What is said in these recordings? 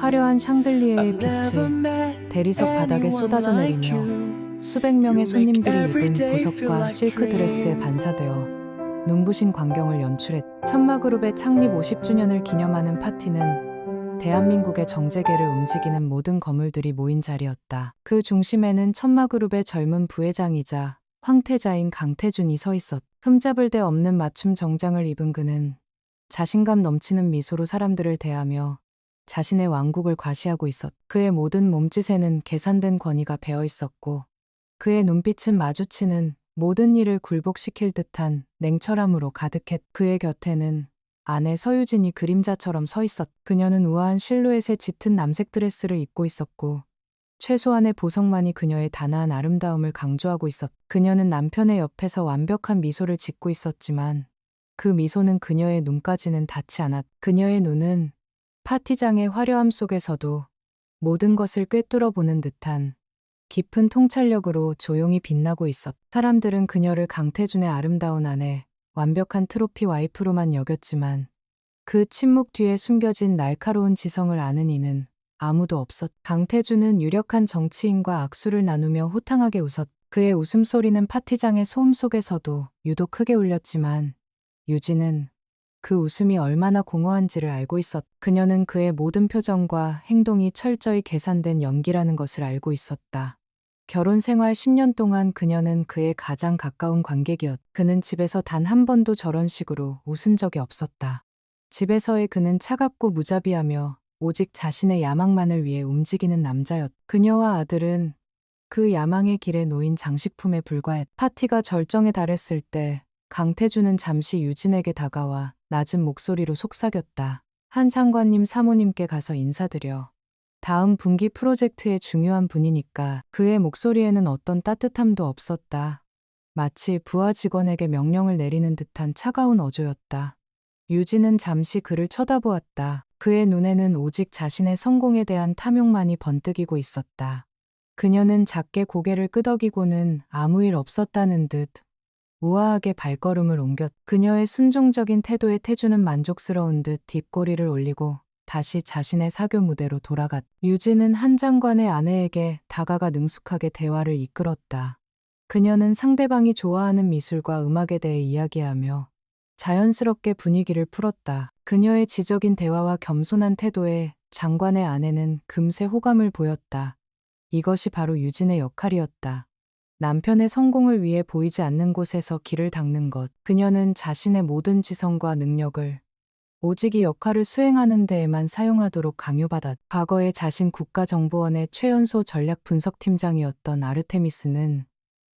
화려한 샹들리에의 빛이 대리석 바닥에 쏟아져 내리며 수백 명의 손님들이 입은 보석과 실크 드레스에 반사되어 눈부신 광경을 연출했. 천마그룹의 창립 50주년을 기념하는 파티는 대한민국의 정재계를 움직이는 모든 거물들이 모인 자리였다. 그 중심에는 천마그룹의 젊은 부회장이자 황태자인 강태준이 서 있었. 흠잡을 데 없는 맞춤 정장을 입은 그는 자신감 넘치는 미소로 사람들을 대하며 자신의 왕국을 과시하고 있었. 그의 모든 몸짓에는 계산된 권위가 배어 있었고 그의 눈빛은 마주치는 모든 일을 굴복시킬 듯한 냉철함으로 가득했. 그의 곁에는 아내 서유진이 그림자처럼 서 있었. 그녀는 우아한 실루엣의 짙은 남색 드레스를 입고 있었고 최소한의 보석만이 그녀의 단아한 아름다움을 강조하고 있었. 그녀는 남편의 옆에서 완벽한 미소를 짓고 있었지만 그 미소는 그녀의 눈까지는 닿지 않았. 그녀의 눈은 파티장의 화려함 속에서도 모든 것을 꿰뚫어 보는 듯한 깊은 통찰력으로 조용히 빛나고 있었. 사람들은 그녀를 강태준의 아름다운 아내, 완벽한 트로피 와이프로만 여겼지만 그 침묵 뒤에 숨겨진 날카로운 지성을 아는 이는 아무도 없었. 강태준은 유력한 정치인과 악수를 나누며 호탕하게 웃었. 그의 웃음소리는 파티장의 소음 속에서도 유독 크게 울렸지만 유진은 그 웃음이 얼마나 공허한지를 알고 있었. 그녀는 그의 모든 표정과 행동이 철저히 계산된 연기라는 것을 알고 있었다. 결혼 생활 10년 동안 그녀는 그의 가장 가까운 관객이었. 그는 집에서 단 한 번도 저런 식으로 웃은 적이 없었다. 집에서의 그는 차갑고 무자비하며 오직 자신의 야망만을 위해 움직이는 남자였. 그녀와 아들은 그 야망의 길에 놓인 장식품에 불과했. 파티가 절정에 달했을 때 강태준은 잠시 유진에게 다가와 낮은 목소리로 속삭였다. 한 장관님 사모님께 가서 인사드려. 다음 분기 프로젝트의 중요한 분이니까. 그의 목소리에는 어떤 따뜻함도 없었다. 마치 부하 직원에게 명령을 내리는 듯한 차가운 어조였다. 유진은 잠시 그를 쳐다보았다. 그의 눈에는 오직 자신의 성공에 대한 탐욕만이 번뜩이고 있었다. 그녀는 작게 고개를 끄덕이고는 아무 일 없었다는 듯 우아하게 발걸음을 옮겼. 그녀의 순종적인 태도에 태주는 만족스러운 듯 뒷꼬리를 올리고 다시 자신의 사교 무대로 돌아갔. 유진은 한 장관의 아내에게 다가가 능숙하게 대화를 이끌었다. 그녀는 상대방이 좋아하는 미술과 음악에 대해 이야기하며 자연스럽게 분위기를 풀었다. 그녀의 지적인 대화와 겸손한 태도에 장관의 아내는 금세 호감을 보였다. 이것이 바로 유진의 역할이었다. 남편의 성공을 위해 보이지 않는 곳에서 길을 닦는 것. 그녀는 자신의 모든 지성과 능력을 오직 이 역할을 수행하는 데에만 사용하도록 강요받았. 과거에 자신 국가정보원의 최연소 전략 분석팀장이었던 아르테미스는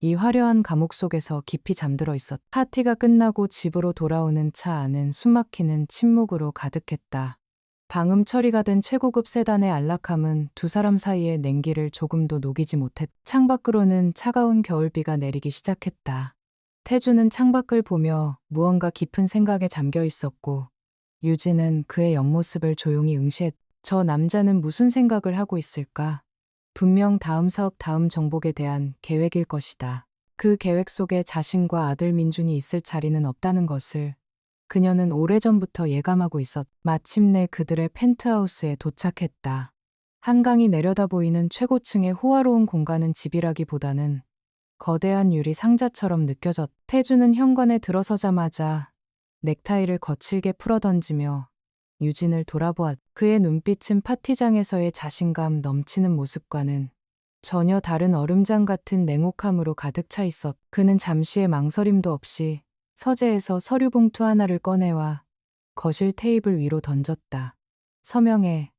이 화려한 감옥 속에서 깊이 잠들어 있었. 파티가 끝나고 집으로 돌아오는 차 안은 숨막히는 침묵으로 가득했다. 방음 처리가 된 최고급 세단의 안락함은 두 사람 사이의 냉기를 조금도 녹이지 못했. 창밖으로는 차가운 겨울비가 내리기 시작했다. 태주는 창밖을 보며 무언가 깊은 생각에 잠겨 있었고 유진은 그의 옆모습을 조용히 응시했. 저 남자는 무슨 생각을 하고 있을까? 분명 다음 사업 다음 정복에 대한 계획일 것이다. 그 계획 속에 자신과 아들 민준이 있을 자리는 없다는 것을 그녀는 오래전부터 예감하고 있었. 마침내 그들의 펜트하우스에 도착했다. 한강이 내려다 보이는 최고층의 호화로운 공간은 집이라기보다는 거대한 유리 상자처럼 느껴졌. 태주는 현관에 들어서자마자 넥타이를 거칠게 풀어던지며 유진을 돌아보았. 그의 눈빛은 파티장에서의 자신감 넘치는 모습과는 전혀 다른 얼음장 같은 냉혹함으로 가득 차 있었. 그는 잠시의 망설임도 없이 서재에서 서류 봉투 하나를 꺼내와 거실 테이블 위로 던졌다. 서명해.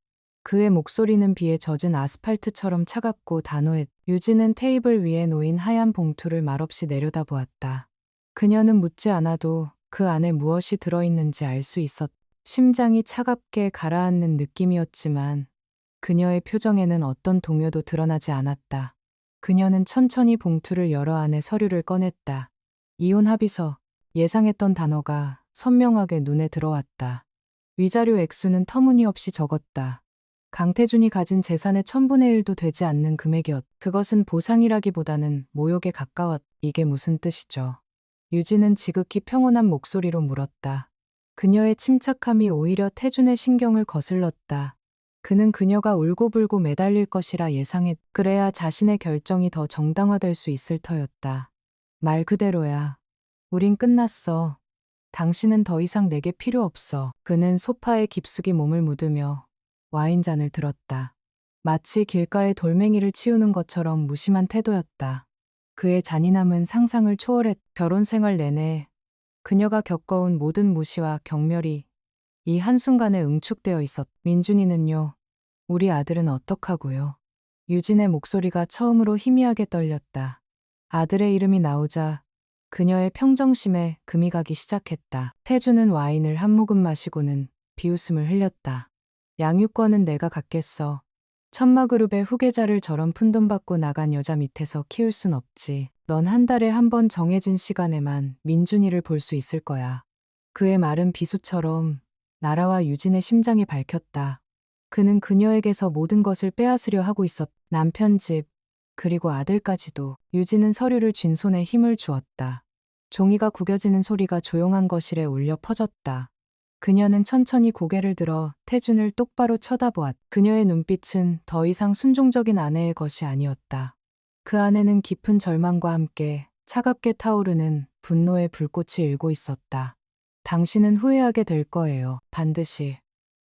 그의 목소리는 비에 젖은 아스팔트처럼 차갑고 단호했. 유진은 테이블 위에 놓인 하얀 봉투를 말없이 내려다보았다. 그녀는 묻지 않아도 그 안에 무엇이 들어있는지 알 수 있었. 심장이 차갑게 가라앉는 느낌이었지만 그녀의 표정에는 어떤 동요도 드러나지 않았다. 그녀는 천천히 봉투를 열어 안에 서류를 꺼냈다. 이혼 합의서. 예상했던 단어가 선명하게 눈에 들어왔다. 위자료 액수는 터무니없이 적었다. 강태준이 가진 재산의 1,000분의 1도 되지 않는 금액이었. 그것은 보상이라기보다는 모욕에 가까웠. 이게 무슨 뜻이죠? 유진은 지극히 평온한 목소리로 물었다. 그녀의 침착함이 오히려 태준의 신경을 거슬렀다. 그는 그녀가 울고불고 매달릴 것이라 예상했. 그래야 자신의 결정이 더 정당화될 수 있을 터였다. 말 그대로야. 우린 끝났어. 당신은 더 이상 내게 필요 없어. 그는 소파에 깊숙이 몸을 묻으며 와인잔을 들었다. 마치 길가의 돌멩이를 치우는 것처럼 무심한 태도였다. 그의 잔인함은 상상을 초월했. 결혼 생활 내내 그녀가 겪어온 모든 무시와 경멸이 이 한순간에 응축되어 있었. 민준이는요. 우리 아들은 어떡하고요? 유진의 목소리가 처음으로 희미하게 떨렸다. 아들의 이름이 나오자 그녀의 평정심에 금이 가기 시작했다. 태주는 와인을 한 모금 마시고는 비웃음을 흘렸다. 양육권은 내가 갖겠어. 천마그룹의 후계자를 저런 푼돈 받고 나간 여자 밑에서 키울 순 없지. 넌 한 달에 한 번 정해진 시간에만 민준이를 볼 수 있을 거야. 그의 말은 비수처럼 나라와 유진의 심장이 밝혔다. 그는 그녀에게서 모든 것을 빼앗으려 하고 있었. 남편 집, 그리고 아들까지도. 유진은 서류를 쥔 손에 힘을 주었다. 종이가 구겨지는 소리가 조용한 거실에 울려 퍼졌다. 그녀는 천천히 고개를 들어 태준을 똑바로 쳐다보았. 그녀의 눈빛은 더 이상 순종적인 아내의 것이 아니었다. 그 안에는 깊은 절망과 함께 차갑게 타오르는 분노의 불꽃이 일고 있었다. 당신은 후회하게 될 거예요. 반드시.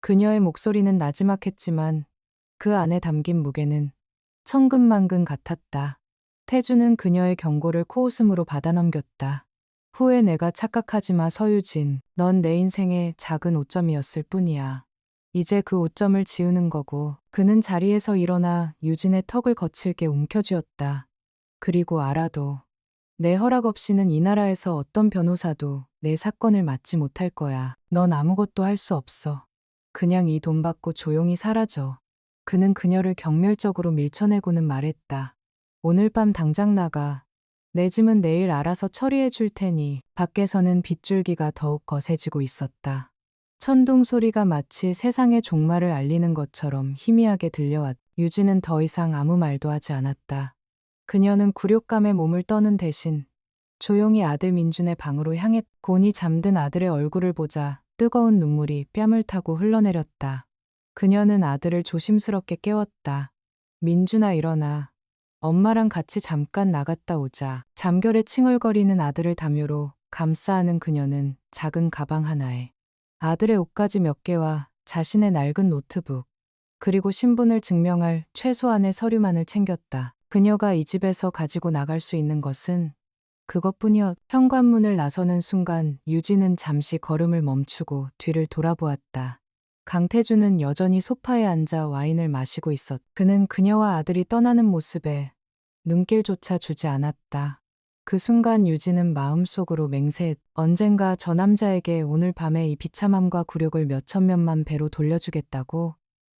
그녀의 목소리는 나지막했지만 그 안에 담긴 무게는 천근만근 같았다. 태주는 그녀의 경고를 코웃음으로 받아넘겼다. 후에 내가 착각하지 마, 서유진. 넌 내 인생의 작은 오점이었을 뿐이야. 이제 그 오점을 지우는 거고. 그는 자리에서 일어나 유진의 턱을 거칠게 움켜쥐었다. 그리고 알아도 내 허락 없이는 이 나라에서 어떤 변호사도 내 사건을 맡지 못할 거야. 넌 아무것도 할 수 없어. 그냥 이 돈 받고 조용히 사라져. 그는 그녀를 경멸적으로 밀쳐내고는 말했다. 오늘 밤 당장 나가. 내 짐은 내일 알아서 처리해 줄 테니. 밖에서는 빗줄기가 더욱 거세지고 있었다. 천둥 소리가 마치 세상의 종말을 알리는 것처럼 희미하게 들려왔. 유진은 더 이상 아무 말도 하지 않았다. 그녀는 굴욕감에 몸을 떠는 대신 조용히 아들 민준의 방으로 향했. 곤히 잠든 아들의 얼굴을 보자 뜨거운 눈물이 뺨을 타고 흘러내렸다. 그녀는 아들을 조심스럽게 깨웠다. 민준아, 일어나. 엄마랑 같이 잠깐 나갔다 오자. 잠결에 칭얼거리는 아들을 담요로 감싸 안은 그녀는 작은 가방 하나에 아들의 옷가지 몇 개와 자신의 낡은 노트북, 그리고 신분을 증명할 최소한의 서류만을 챙겼다. 그녀가 이 집에서 가지고 나갈 수 있는 것은 그것뿐이었. 현관문을 나서는 순간 유진은 잠시 걸음을 멈추고 뒤를 돌아보았다. 강태주는 여전히 소파에 앉아 와인을 마시고 있었. 그는 그녀와 아들이 떠나는 모습에 눈길조차 주지 않았다. 그 순간 유진은 마음속으로 맹세했. 언젠가 저 남자에게 오늘 밤에 이 비참함과 굴욕을 몇천몇만 배로 돌려주겠다고.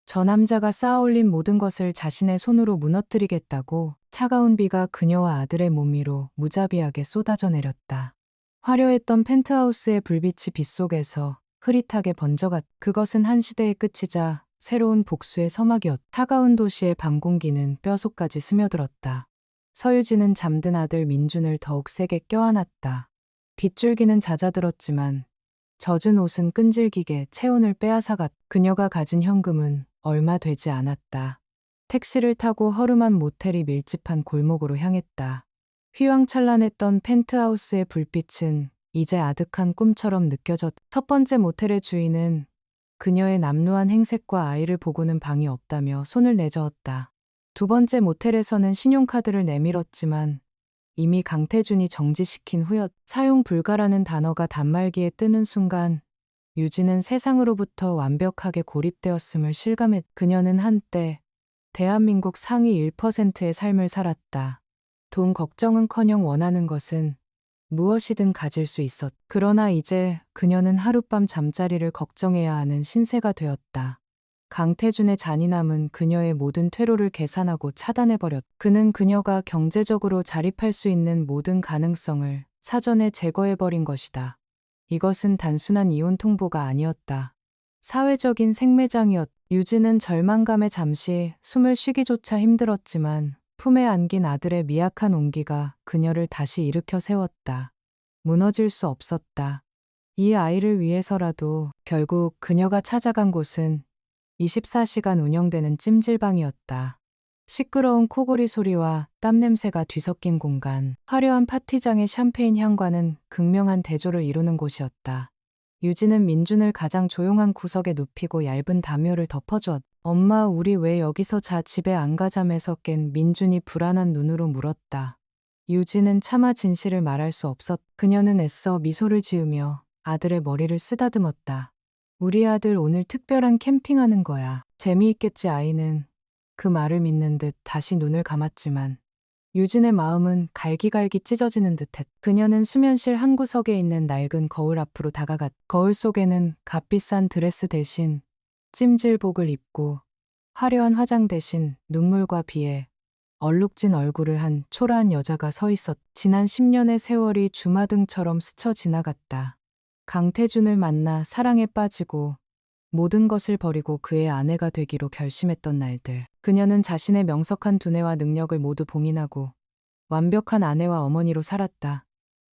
저 남자가 쌓아올린 모든 것을 자신의 손으로 무너뜨리겠다고. 차가운 비가 그녀와 아들의 몸 위로 무자비하게 쏟아져 내렸다. 화려했던 펜트하우스의 불빛이 빗속에서 흐릿하게 번져갔. 그것은 한 시대의 끝이자 새로운 복수의 서막이었. 차가운 도시의 밤 공기는 뼈속까지 스며들었다. 서유진은 잠든 아들 민준을 더욱 세게 껴안았다. 빗줄기는 잦아들었지만 젖은 옷은 끈질기게 체온을 빼앗아갔. 그녀가 가진 현금은 얼마 되지 않았다. 택시를 타고 허름한 모텔이 밀집한 골목으로 향했다. 휘황찬란했던 펜트하우스의 불빛은 이제 아득한 꿈처럼 느껴졌. 첫 번째 모텔의 주인은 그녀의 남루한 행색과 아이를 보고는 방이 없다며 손을 내저었다. 두 번째 모텔에서는 신용카드를 내밀었지만 이미 강태준이 정지시킨 후였. 사용 불가라는 단어가 단말기에 뜨는 순간 유진은 세상으로부터 완벽하게 고립되었음을 실감했. 그녀는 한때 대한민국 상위 1%의 삶을 살았다. 돈 걱정은커녕 원하는 것은 무엇이든 가질 수 있었. 그러나 이제 그녀는 하룻밤 잠자리를 걱정해야 하는 신세가 되었다. 강태준의 잔인함은 그녀의 모든 퇴로를 계산하고 차단해버렸. 그는 그녀가 경제적으로 자립할 수 있는 모든 가능성을 사전에 제거해버린 것이다. 이것은 단순한 이혼 통보가 아니었다. 사회적인 생매장이었. 유진은 절망감에 잠시 숨을 쉬기조차 힘들었지만 품에 안긴 아들의 미약한 온기가 그녀를 다시 일으켜 세웠다. 무너질 수 없었다. 이 아이를 위해서라도. 결국 그녀가 찾아간 곳은 24시간 운영되는 찜질방이었다. 시끄러운 코골이 소리와 땀 냄새가 뒤섞인 공간, 화려한 파티장의 샴페인 향과는 극명한 대조를 이루는 곳이었다. 유진은 민준을 가장 조용한 구석에 눕히고 얇은 담요를 덮어주었다. 엄마, 우리 왜 여기서 자? 집에 안 가자면서 깬 민준이 불안한 눈으로 물었다. 유진은 차마 진실을 말할 수 없었. 그녀는 애써 미소를 지으며 아들의 머리를 쓰다듬었다. 우리 아들 오늘 특별한 캠핑하는 거야. 재미있겠지. 아이는 그 말을 믿는 듯 다시 눈을 감았지만 유진의 마음은 갈기갈기 찢어지는 듯했. 그녀는 수면실 한 구석에 있는 낡은 거울 앞으로 다가갔. 거울 속에는 값비싼 드레스 대신 찜질복을 입고 화려한 화장 대신 눈물과 비에 얼룩진 얼굴을 한 초라한 여자가 서 있었. 지난 10년의 세월이 주마등처럼 스쳐 지나갔다. 강태준을 만나 사랑에 빠지고 모든 것을 버리고 그의 아내가 되기로 결심했던 날들. 그녀는 자신의 명석한 두뇌와 능력을 모두 봉인하고 완벽한 아내와 어머니로 살았다.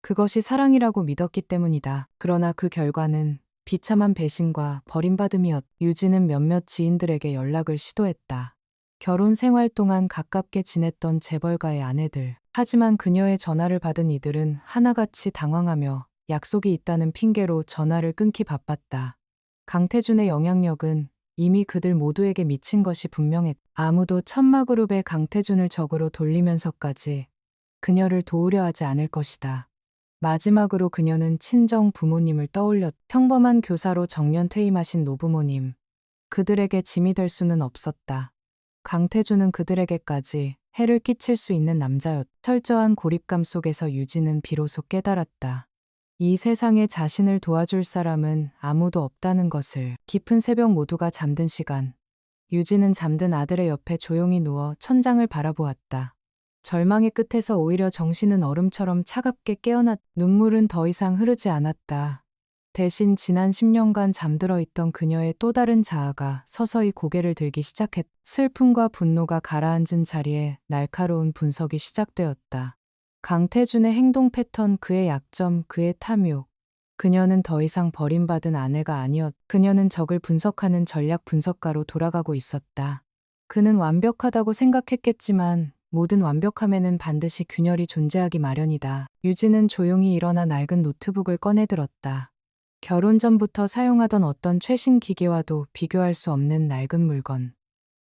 그것이 사랑이라고 믿었기 때문이다. 그러나 그 결과는 비참한 배신과 버림받음이었. 유진은 몇몇 지인들에게 연락을 시도했다. 결혼 생활 동안 가깝게 지냈던 재벌가의 아내들. 하지만 그녀의 전화를 받은 이들은 하나같이 당황하며 약속이 있다는 핑계로 전화를 끊기 바빴다. 강태준의 영향력은 이미 그들 모두에게 미친 것이 분명했다. 아무도 천마그룹의 강태준을 적으로 돌리면서까지 그녀를 도우려 하지 않을 것이다. 마지막으로 그녀는 친정 부모님을 떠올렸. 평범한 교사로 정년 퇴임하신 노부모님. 그들에게 짐이 될 수는 없었다. 강태준은 그들에게까지 해를 끼칠 수 있는 남자였다. 철저한 고립감 속에서 유진은 비로소 깨달았다. 이 세상에 자신을 도와줄 사람은 아무도 없다는 것을. 깊은 새벽 모두가 잠든 시간. 유진은 잠든 아들의 옆에 조용히 누워 천장을 바라보았다. 절망의 끝에서 오히려 정신은 얼음처럼 차갑게 깨어났. 눈물은 더 이상 흐르지 않았다. 대신 지난 10년간 잠들어 있던 그녀의 또 다른 자아가 서서히 고개를 들기 시작했. 슬픔과 분노가 가라앉은 자리에 날카로운 분석이 시작되었다. 강태준의 행동 패턴, 그의 약점, 그의 탐욕. 그녀는 더 이상 버림받은 아내가 아니었. 그녀는 적을 분석하는 전략 분석가로 돌아가고 있었다. 그는 완벽하다고 생각했겠지만 모든 완벽함에는 반드시 균열이 존재하기 마련이다. 유진은 조용히 일어나 낡은 노트북을 꺼내들었다. 결혼 전부터 사용하던 어떤 최신 기계와도 비교할 수 없는 낡은 물건.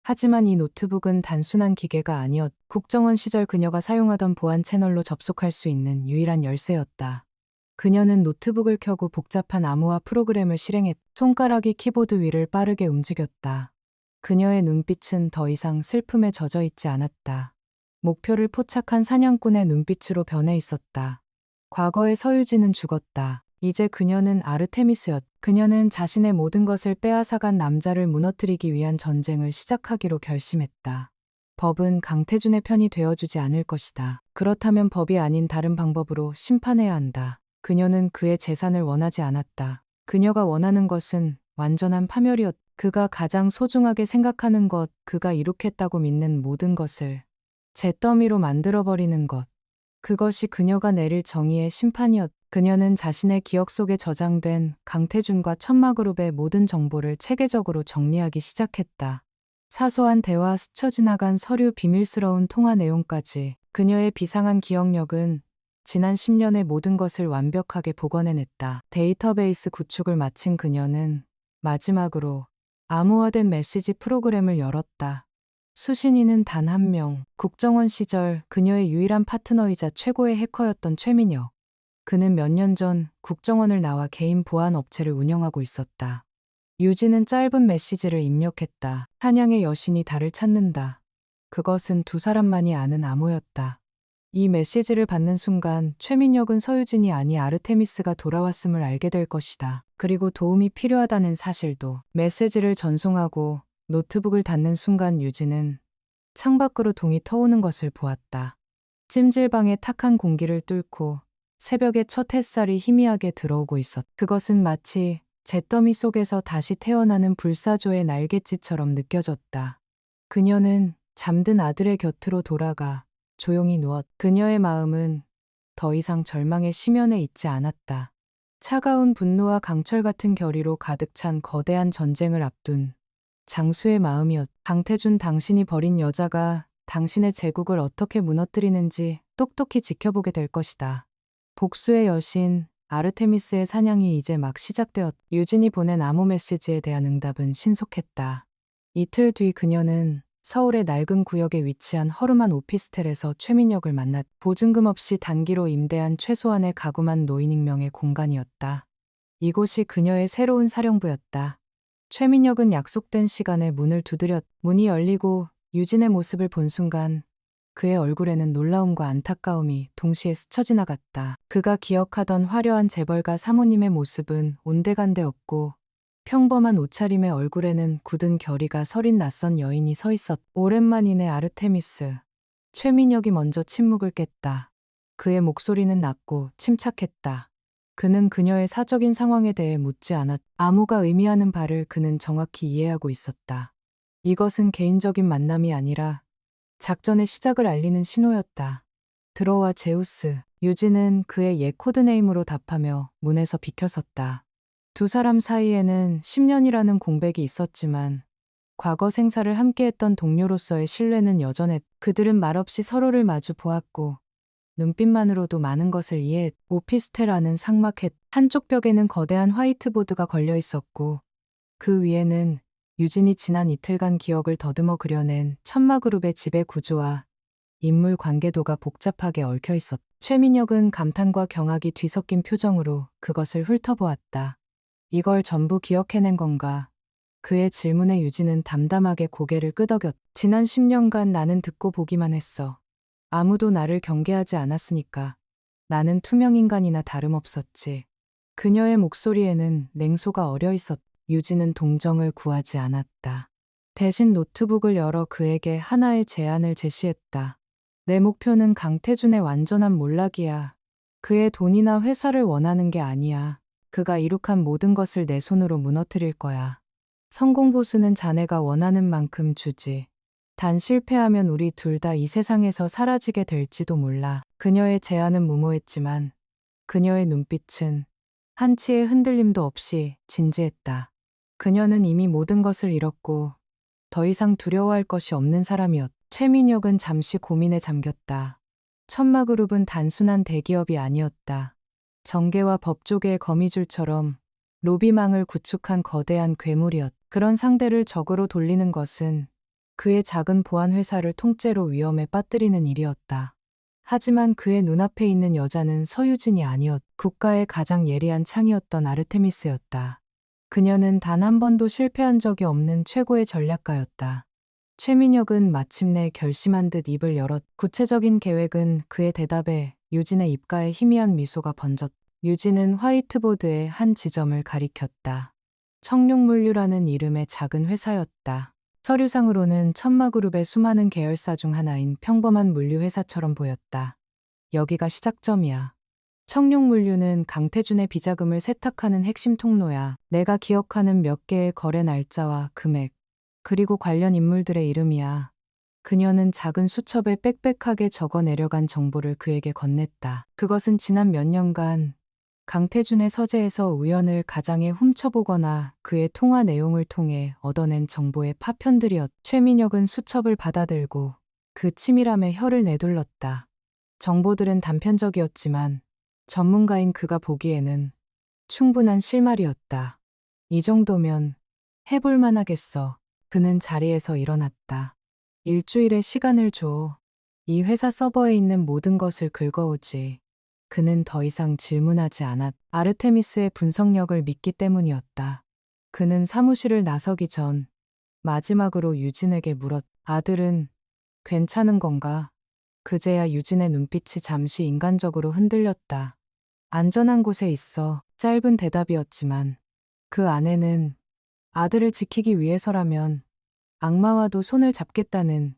하지만 이 노트북은 단순한 기계가 아니었. 국정원 시절 그녀가 사용하던 보안 채널로 접속할 수 있는 유일한 열쇠였다. 그녀는 노트북을 켜고 복잡한 암호화 프로그램을 실행했. 손가락이 키보드 위를 빠르게 움직였다. 그녀의 눈빛은 더 이상 슬픔에 젖어 있지 않았다. 목표를 포착한 사냥꾼의 눈빛으로 변해 있었다. 과거의 서유진은 죽었다. 이제 그녀는 아르테미스였. 그녀는 자신의 모든 것을 빼앗아간 남자를 무너뜨리기 위한 전쟁을 시작하기로 결심했다. 법은 강태준의 편이 되어주지 않을 것이다. 그렇다면 법이 아닌 다른 방법으로 심판해야 한다. 그녀는 그의 재산을 원하지 않았다. 그녀가 원하는 것은 완전한 파멸이었. 그가 가장 소중하게 생각하는 것, 그가 이룩했다고 믿는 모든 것을 잿더미로 만들어버리는 것. 그것이 그녀가 내릴 정의의 심판이었. 그녀는 자신의 기억 속에 저장된 강태준과 천마그룹의 모든 정보를 체계적으로 정리하기 시작했다. 사소한 대화, 스쳐 지나간 서류, 비밀스러운 통화 내용까지. 그녀의 비상한 기억력은 지난 10년의 모든 것을 완벽하게 복원해냈다. 데이터베이스 구축을 마친 그녀는 마지막으로 암호화된 메시지 프로그램을 열었다. 수신인은 단 한 명. 국정원 시절 그녀의 유일한 파트너이자 최고의 해커였던 최민혁. 그는 몇 년 전 국정원을 나와 개인 보안 업체를 운영하고 있었다. 유진은 짧은 메시지를 입력했다. 사냥의 여신이 달을 찾는다. 그것은 두 사람만이 아는 암호였다. 이 메시지를 받는 순간 최민혁은 서유진이 아니 아르테미스가 돌아왔음을 알게 될 것이다. 그리고 도움이 필요하다는 사실도. 메시지를 전송하고 노트북을 닫는 순간 유진은 창밖으로 동이 터오는 것을 보았다. 찜질방의 탁한 공기를 뚫고 새벽의 첫 햇살이 희미하게 들어오고 있었다. 그것은 마치 잿더미 속에서 다시 태어나는 불사조의 날갯짓처럼 느껴졌다. 그녀는 잠든 아들의 곁으로 돌아가 조용히 누웠. 그녀의 마음은 더 이상 절망의 심연에 있지 않았다. 차가운 분노와 강철 같은 결의로 가득 찬 거대한 전쟁을 앞둔 장수의 마음이었다. 강태준, 당신이 버린 여자가 당신의 제국을 어떻게 무너뜨리는지 똑똑히 지켜보게 될 것이다. 복수의 여신 아르테미스의 사냥이 이제 막 시작되었다. 유진이 보낸 암호 메시지에 대한 응답은 신속했다. 이틀 뒤 그녀는 서울의 낡은 구역에 위치한 허름한 오피스텔에서 최민혁을 만났. 보증금 없이 단기로 임대한 최소한의 가구만 노인 익명의 공간이었다. 이곳이 그녀의 새로운 사령부였다. 최민혁은 약속된 시간에 문을 두드렸. 문이 열리고 유진의 모습을 본 순간 그의 얼굴에는 놀라움과 안타까움이 동시에 스쳐 지나갔다. 그가 기억하던 화려한 재벌가 사모님의 모습은 온데간데 없고 평범한 옷차림의 얼굴에는 굳은 결의가 서린 낯선 여인이 서 있었. 오랜만이네 아르테미스. 최민혁이 먼저 침묵을 깼다. 그의 목소리는 낮고 침착했다. 그는 그녀의 사적인 상황에 대해 묻지 않았. 암호가 의미하는 바를 그는 정확히 이해하고 있었다. 이것은 개인적인 만남이 아니라 작전의 시작을 알리는 신호였다. 들어와 제우스. 유진은 그의 옛 코드네임으로 답하며 문에서 비켜섰다. 두 사람 사이에는 10년이라는 공백이 있었지만 과거 생사를 함께했던 동료로서의 신뢰는 여전했. 그들은 말없이 서로를 마주 보았고 눈빛만으로도 많은 것을 이해했. 오피스텔 안은 삭막했. 한쪽 벽에는 거대한 화이트보드가 걸려 있었고 그 위에는 유진이 지난 이틀간 기억을 더듬어 그려낸 천마그룹의 지배 구조와 인물 관계도가 복잡하게 얽혀 있었. 최민혁은 감탄과 경악이 뒤섞인 표정으로 그것을 훑어보았다. 이걸 전부 기억해낸 건가? 그의 질문에 유진은 담담하게 고개를 끄덕였. 지난 10년간 나는 듣고 보기만 했어. 아무도 나를 경계하지 않았으니까. 나는 투명인간이나 다름없었지. 그녀의 목소리에는 냉소가 어려 있었. 유진은 동정을 구하지 않았다. 대신 노트북을 열어 그에게 하나의 제안을 제시했다. 내 목표는 강태준의 완전한 몰락이야. 그의 돈이나 회사를 원하는 게 아니야. 그가 이룩한 모든 것을 내 손으로 무너뜨릴 거야. 성공 보수는 자네가 원하는 만큼 주지. 단 실패하면 우리 둘 다 이 세상에서 사라지게 될지도 몰라. 그녀의 제안은 무모했지만 그녀의 눈빛은 한치의 흔들림도 없이 진지했다. 그녀는 이미 모든 것을 잃었고 더 이상 두려워할 것이 없는 사람이었다. 최민혁은 잠시 고민에 잠겼다. 천마그룹은 단순한 대기업이 아니었다. 정계와 법조계의 거미줄처럼 로비망을 구축한 거대한 괴물이었다. 그런 상대를 적으로 돌리는 것은 그의 작은 보안회사를 통째로 위험에 빠뜨리는 일이었다. 하지만 그의 눈앞에 있는 여자는 서유진이 아니었다. 국가의 가장 예리한 창이었던 아르테미스였다. 그녀는 단 한 번도 실패한 적이 없는 최고의 전략가였다. 최민혁은 마침내 결심한 듯 입을 열었. 구체적인 계획은 그의 대답에 유진의 입가에 희미한 미소가 번졌. 유진은 화이트보드의 한 지점을 가리켰다. 청룡물류라는 이름의 작은 회사였다. 서류상으로는 천마그룹의 수많은 계열사 중 하나인 평범한 물류회사처럼 보였다. 여기가 시작점이야. 청룡물류는 강태준의 비자금을 세탁하는 핵심 통로야. 내가 기억하는 몇 개의 거래 날짜와 금액, 그리고 관련 인물들의 이름이야. 그녀는 작은 수첩에 빽빽하게 적어 내려간 정보를 그에게 건넸다. 그것은 지난 몇 년간 강태준의 서재에서 우연을 가장에 훔쳐보거나 그의 통화 내용을 통해 얻어낸 정보의 파편들이었다. 최민혁은 수첩을 받아들고 그 치밀함에 혀를 내둘렀다. 정보들은 단편적이었지만 전문가인 그가 보기에는 충분한 실마리였다. 이 정도면 해볼 만하겠어. 그는 자리에서 일어났다. 일주일의 시간을 줘. 이 회사 서버에 있는 모든 것을 긁어오지. 그는 더 이상 질문하지 않았. 아르테미스의 분석력을 믿기 때문이었다. 그는 사무실을 나서기 전 마지막으로 유진에게 물었. 아들은 괜찮은 건가? 그제야 유진의 눈빛이 잠시 인간적으로 흔들렸다. 안전한 곳에 있어. 짧은 대답이었지만 그 안에는 아들을 지키기 위해서라면 악마와도 손을 잡겠다는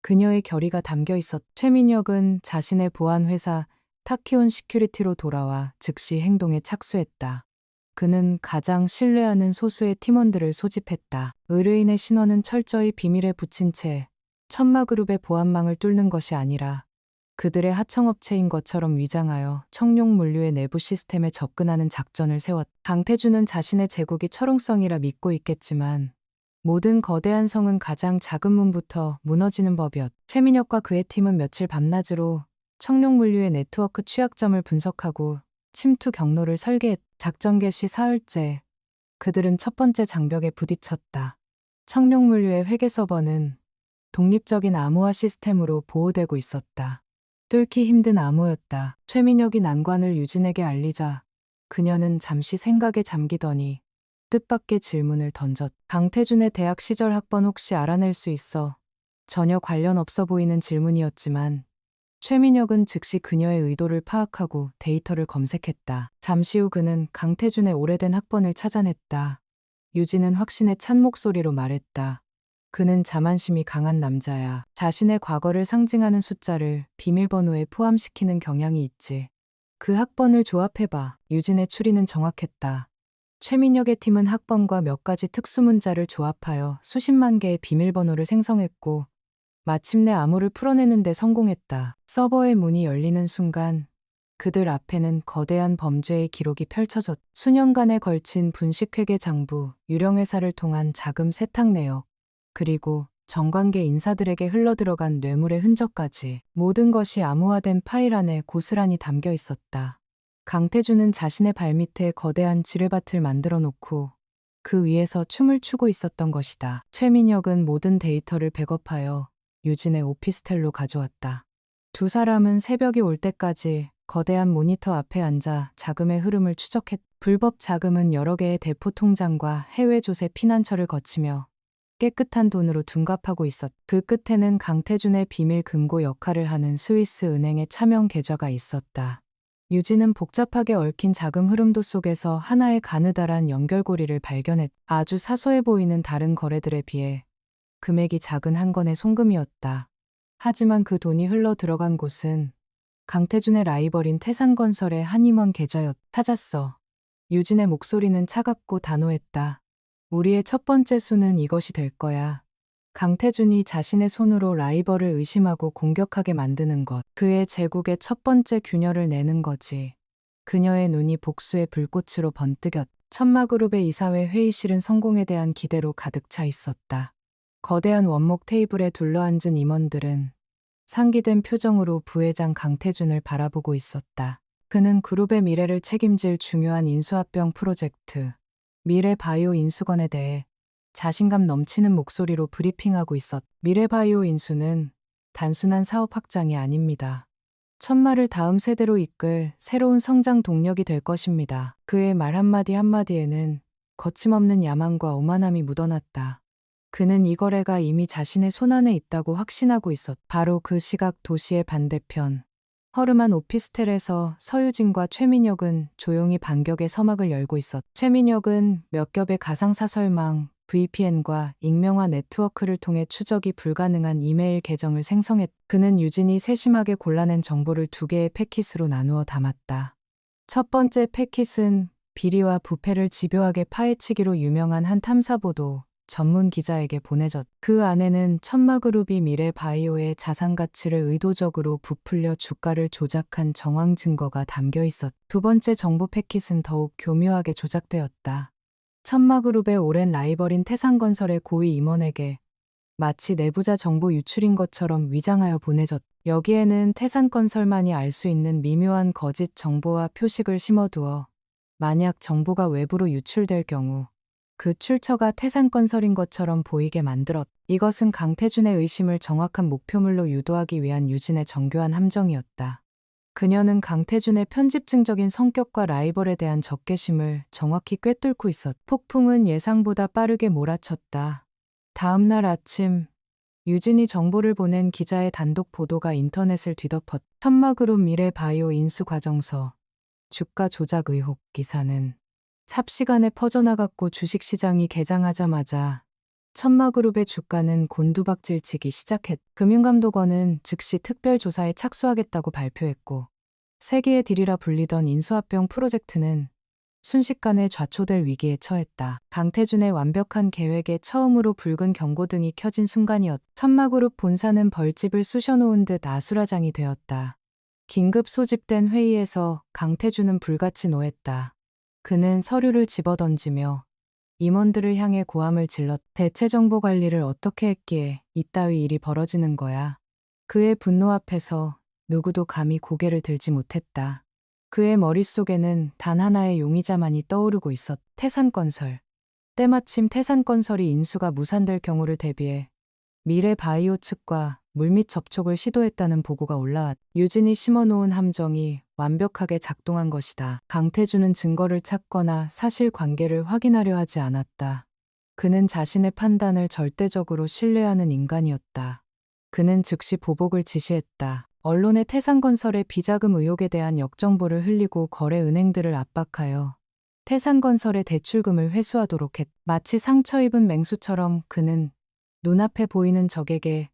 그녀의 결의가 담겨 있었. 최민혁은 자신의 보안회사 타키온 시큐리티로 돌아와 즉시 행동에 착수했다. 그는 가장 신뢰하는 소수의 팀원들을 소집했다. 의뢰인의 신원은 철저히 비밀에 붙인 채 천마그룹의 보안망을 뚫는 것이 아니라 그들의 하청업체인 것처럼 위장하여 청룡물류의 내부 시스템에 접근하는 작전을 세웠다. 강태준은 자신의 제국이 철옹성이라 믿고 있겠지만 모든 거대한 성은 가장 작은 문부터 무너지는 법이었. 최민혁과 그의 팀은 며칠 밤낮으로 청룡물류의 네트워크 취약점을 분석하고 침투 경로를 설계했. 작전 개시 사흘째 그들은 첫 번째 장벽에 부딪혔다. 청룡물류의 회계 서버는 독립적인 암호화 시스템으로 보호되고 있었다. 뚫기 힘든 암호였다. 최민혁이 난관을 유진에게 알리자 그녀는 잠시 생각에 잠기더니 뜻밖의 질문을 던졌. 강태준의 대학 시절 학번 혹시 알아낼 수 있어? 전혀 관련 없어 보이는 질문이었지만 최민혁은 즉시 그녀의 의도를 파악하고 데이터를 검색했다. 잠시 후 그는 강태준의 오래된 학번을 찾아냈다. 유진은 확신에 찬 목소리로 말했다. 그는 자만심이 강한 남자야. 자신의 과거를 상징하는 숫자를 비밀번호에 포함시키는 경향이 있지. 그 학번을 조합해봐. 유진의 추리는 정확했다. 최민혁의 팀은 학번과 몇 가지 특수문자를 조합하여 수십만 개의 비밀번호를 생성했고 마침내 암호를 풀어내는 데 성공했다. 서버의 문이 열리는 순간 그들 앞에는 거대한 범죄의 기록이 펼쳐졌다. 수년간에 걸친 분식회계 장부, 유령회사를 통한 자금 세탁 내역, 그리고 정관계 인사들에게 흘러들어간 뇌물의 흔적까지 모든 것이 암호화된 파일 안에 고스란히 담겨 있었다. 강태준은 자신의 발밑에 거대한 지뢰밭을 만들어 놓고 그 위에서 춤을 추고 있었던 것이다. 최민혁은 모든 데이터를 백업하여 유진의 오피스텔로 가져왔다. 두 사람은 새벽이 올 때까지 거대한 모니터 앞에 앉아 자금의 흐름을 추적했다. 불법 자금은 여러 개의 대포 통장과 해외 조세 피난처를 거치며 깨끗한 돈으로 둔갑하고 있었다. 그 끝에는 강태준의 비밀 금고 역할을 하는 스위스 은행의 차명 계좌가 있었다. 유진은 복잡하게 얽힌 자금 흐름도 속에서 하나의 가느다란 연결고리를 발견했다. 아주 사소해 보이는 다른 거래들에 비해 금액이 작은 한 건의 송금이었다. 하지만 그 돈이 흘러 들어간 곳은 강태준의 라이벌인 태산건설의 한 임원 계좌였다. 찾았어. 유진의 목소리는 차갑고 단호했다. 우리의 첫 번째 수는 이것이 될 거야. 강태준이 자신의 손으로 라이벌을 의심하고 공격하게 만드는 것. 그의 제국의 첫 번째 균열을 내는 거지. 그녀의 눈이 복수의 불꽃으로 번뜩였다. 천마그룹의 이사회 회의실은 성공에 대한 기대로 가득 차 있었다. 거대한 원목 테이블에 둘러앉은 임원들은 상기된 표정으로 부회장 강태준을 바라보고 있었다. 그는 그룹의 미래를 책임질 중요한 인수합병 프로젝트, 미래바이오 인수건에 대해 자신감 넘치는 목소리로 브리핑하고 있었다. 미래바이오 인수는 단순한 사업 확장이 아닙니다. 천마를 다음 세대로 이끌 새로운 성장 동력이 될 것입니다. 그의 말 한마디 한마디에는 거침없는 야망과 오만함이 묻어났다. 그는 이 거래가 이미 자신의 손안에 있다고 확신하고 있었다. 바로 그 시각 도시의 반대편 허름한 오피스텔에서 서유진과 최민혁은 조용히 반격의 서막을 열고 있었다. 최민혁은 몇 겹의 가상사설망, VPN과 익명화 네트워크를 통해 추적이 불가능한 이메일 계정을 생성했다. 그는 유진이 세심하게 골라낸 정보를 두 개의 패킷으로 나누어 담았다. 첫 번째 패킷은 비리와 부패를 집요하게 파헤치기로 유명한 한 탐사보도 전문 기자에게 보내졌다. 그 안에는 천마그룹이 미래바이오의 자산 가치를 의도적으로 부풀려 주가를 조작한 정황 증거가 담겨 있었다. 두 번째 정보 패킷은 더욱 교묘하게 조작되었다. 천마그룹의 오랜 라이벌인 태산건설의 고위 임원에게 마치 내부자 정보 유출인 것처럼 위장하여 보내졌다. 여기에는 태산건설만이 알 수 있는 미묘한 거짓 정보와 표식을 심어두어 만약 정보가 외부로 유출될 경우 그 출처가 태산건설인 것처럼 보이게 만들었다. 이것은 강태준의 의심을 정확한 목표물로 유도하기 위한 유진의 정교한 함정이었다. 그녀는 강태준의 편집증적인 성격과 라이벌에 대한 적개심을 정확히 꿰뚫고 있었다. 폭풍은 예상보다 빠르게 몰아쳤다. 다음 날 아침 유진이 정보를 보낸 기자의 단독 보도가 인터넷을 뒤덮었다. 천마그룹 미래바이오 인수과정서 주가 조작 의혹 기사는 삽시간에 퍼져나갔고 주식시장이 개장하자마자 천마그룹의 주가는 곤두박질치기 시작했다. 금융감독원은 즉시 특별조사에 착수하겠다고 발표했고 세계의 딜이라 불리던 인수합병 프로젝트는 순식간에 좌초될 위기에 처했다. 강태준의 완벽한 계획에 처음으로 붉은 경고등이 켜진 순간이었다. 천마그룹 본사는 벌집을 쑤셔놓은 듯 아수라장이 되었다. 긴급 소집된 회의에서 강태준은 불같이 노했다. 그는 서류를 집어던지며 임원들을 향해 고함을 질렀. 대체 정보 관리를 어떻게 했기에 이따위 일이 벌어지는 거야. 그의 분노 앞에서 누구도 감히 고개를 들지 못했다. 그의 머릿속에는 단 하나의 용의자만이 떠오르고 있었. 태산건설. 때마침 태산건설이 인수가 무산될 경우를 대비해 미래 바이오 측과 물밑 접촉을 시도했다는 보고가 올라왔. 유진이 심어놓은 함정이 완벽하게 작동한 것이다. 강태준은 증거를 찾거나 사실관계를 확인하려 하지 않았다. 그는 자신의 판단을 절대적으로 신뢰하는 인간이었다. 그는 즉시 보복을 지시했다. 언론의 태산건설의 비자금 의혹에 대한 역정보를 흘리고 거래 은행들을 압박하여 태산건설의 대출금을 회수하도록 했. 마치 상처 입은 맹수처럼 그는 눈앞에 보이는 적에게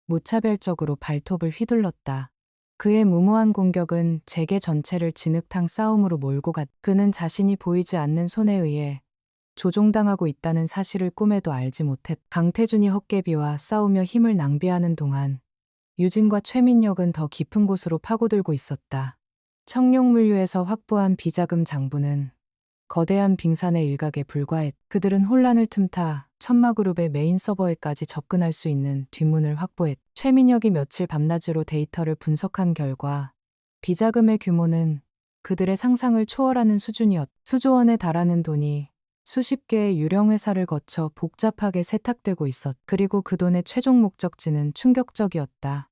무차별적으로 발톱을 휘둘렀다. 그의 무모한 공격은 재계 전체를 진흙탕 싸움으로 몰고 갔. 그는 자신이 보이지 않는 손에 의해 조종당하고 있다는 사실을 꿈에도 알지 못했. 강태준이 헛개비와 싸우며 힘을 낭비하는 동안 유진과 최민혁은 더 깊은 곳으로 파고들고 있었다. 청룡물류에서 확보한 비자금 장부는 거대한 빙산의 일각에 불과했. 그들은 혼란을 틈타 천마그룹의 메인 서버에까지 접근할 수 있는 뒷문을 확보했. 최민혁이 며칠 밤낮으로 데이터를 분석한 결과 비자금의 규모는 그들의 상상을 초월하는 수준이었. 수조 원에 달하는 돈이 수십 개의 유령 회사를 거쳐 복잡하게 세탁되고 있었. 그리고 그 돈의 최종 목적지는 충격적이었다.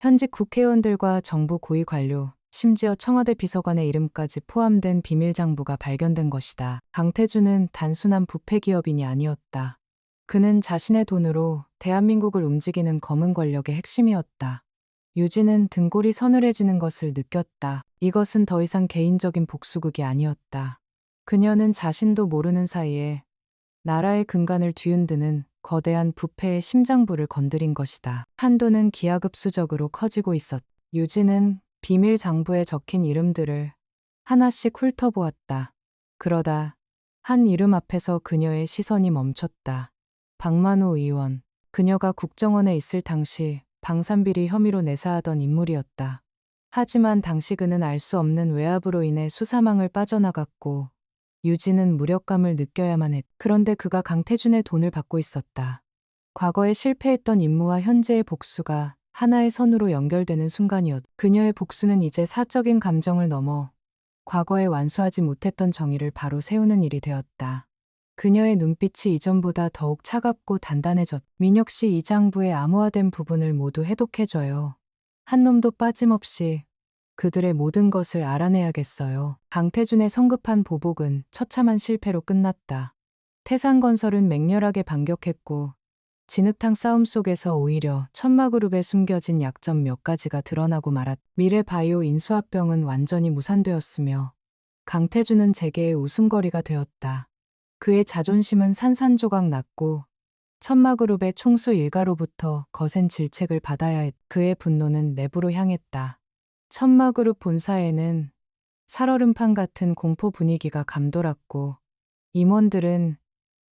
현직 국회의원들과 정부 고위 관료, 심지어 청와대 비서관의 이름까지 포함된 비밀 장부가 발견된 것이다. 강태준은 단순한 부패 기업인이 아니었다. 그는 자신의 돈으로 대한민국을 움직이는 검은 권력의 핵심이었다. 유진은 등골이 서늘해지는 것을 느꼈다. 이것은 더 이상 개인적인 복수극이 아니었다. 그녀는 자신도 모르는 사이에 나라의 근간을 뒤흔드는 거대한 부패의 심장부를 건드린 것이다. 한도는 기하급수적으로 커지고 있었. 유진은 비밀 장부에 적힌 이름들을 하나씩 훑어보았다. 그러다 한 이름 앞에서 그녀의 시선이 멈췄다. 박만호 의원. 그녀가 국정원에 있을 당시 방산비리 혐의로 내사하던 인물이었다. 하지만 당시 그는 알 수 없는 외압으로 인해 수사망을 빠져나갔고 유진은 무력감을 느껴야만 했. 그런데 그가 강태준의 돈을 받고 있었다. 과거에 실패했던 임무와 현재의 복수가 하나의 선으로 연결되는 순간이었. 그녀의 복수는 이제 사적인 감정을 넘어 과거에 완수하지 못했던 정의를 바로 세우는 일이 되었다. 그녀의 눈빛이 이전보다 더욱 차갑고 단단해졌. 민혁 씨, 이 장부의 암호화된 부분을 모두 해독해줘요. 한 놈도 빠짐없이 그들의 모든 것을 알아내야겠어요. 강태준의 성급한 보복은 처참한 실패로 끝났다. 태산건설은 맹렬하게 반격했고 진흙탕 싸움 속에서 오히려 천마그룹에 숨겨진 약점 몇 가지가 드러나고 말았. 미래바이오 인수합병은 완전히 무산되었으며 강태준은 재계의 웃음거리가 되었다. 그의 자존심은 산산조각 났고 천마그룹의 총수 일가로부터 거센 질책을 받아야 했. 그의 분노는 내부로 향했다. 천마그룹 본사에는 살얼음판 같은 공포 분위기가 감돌았고 임원들은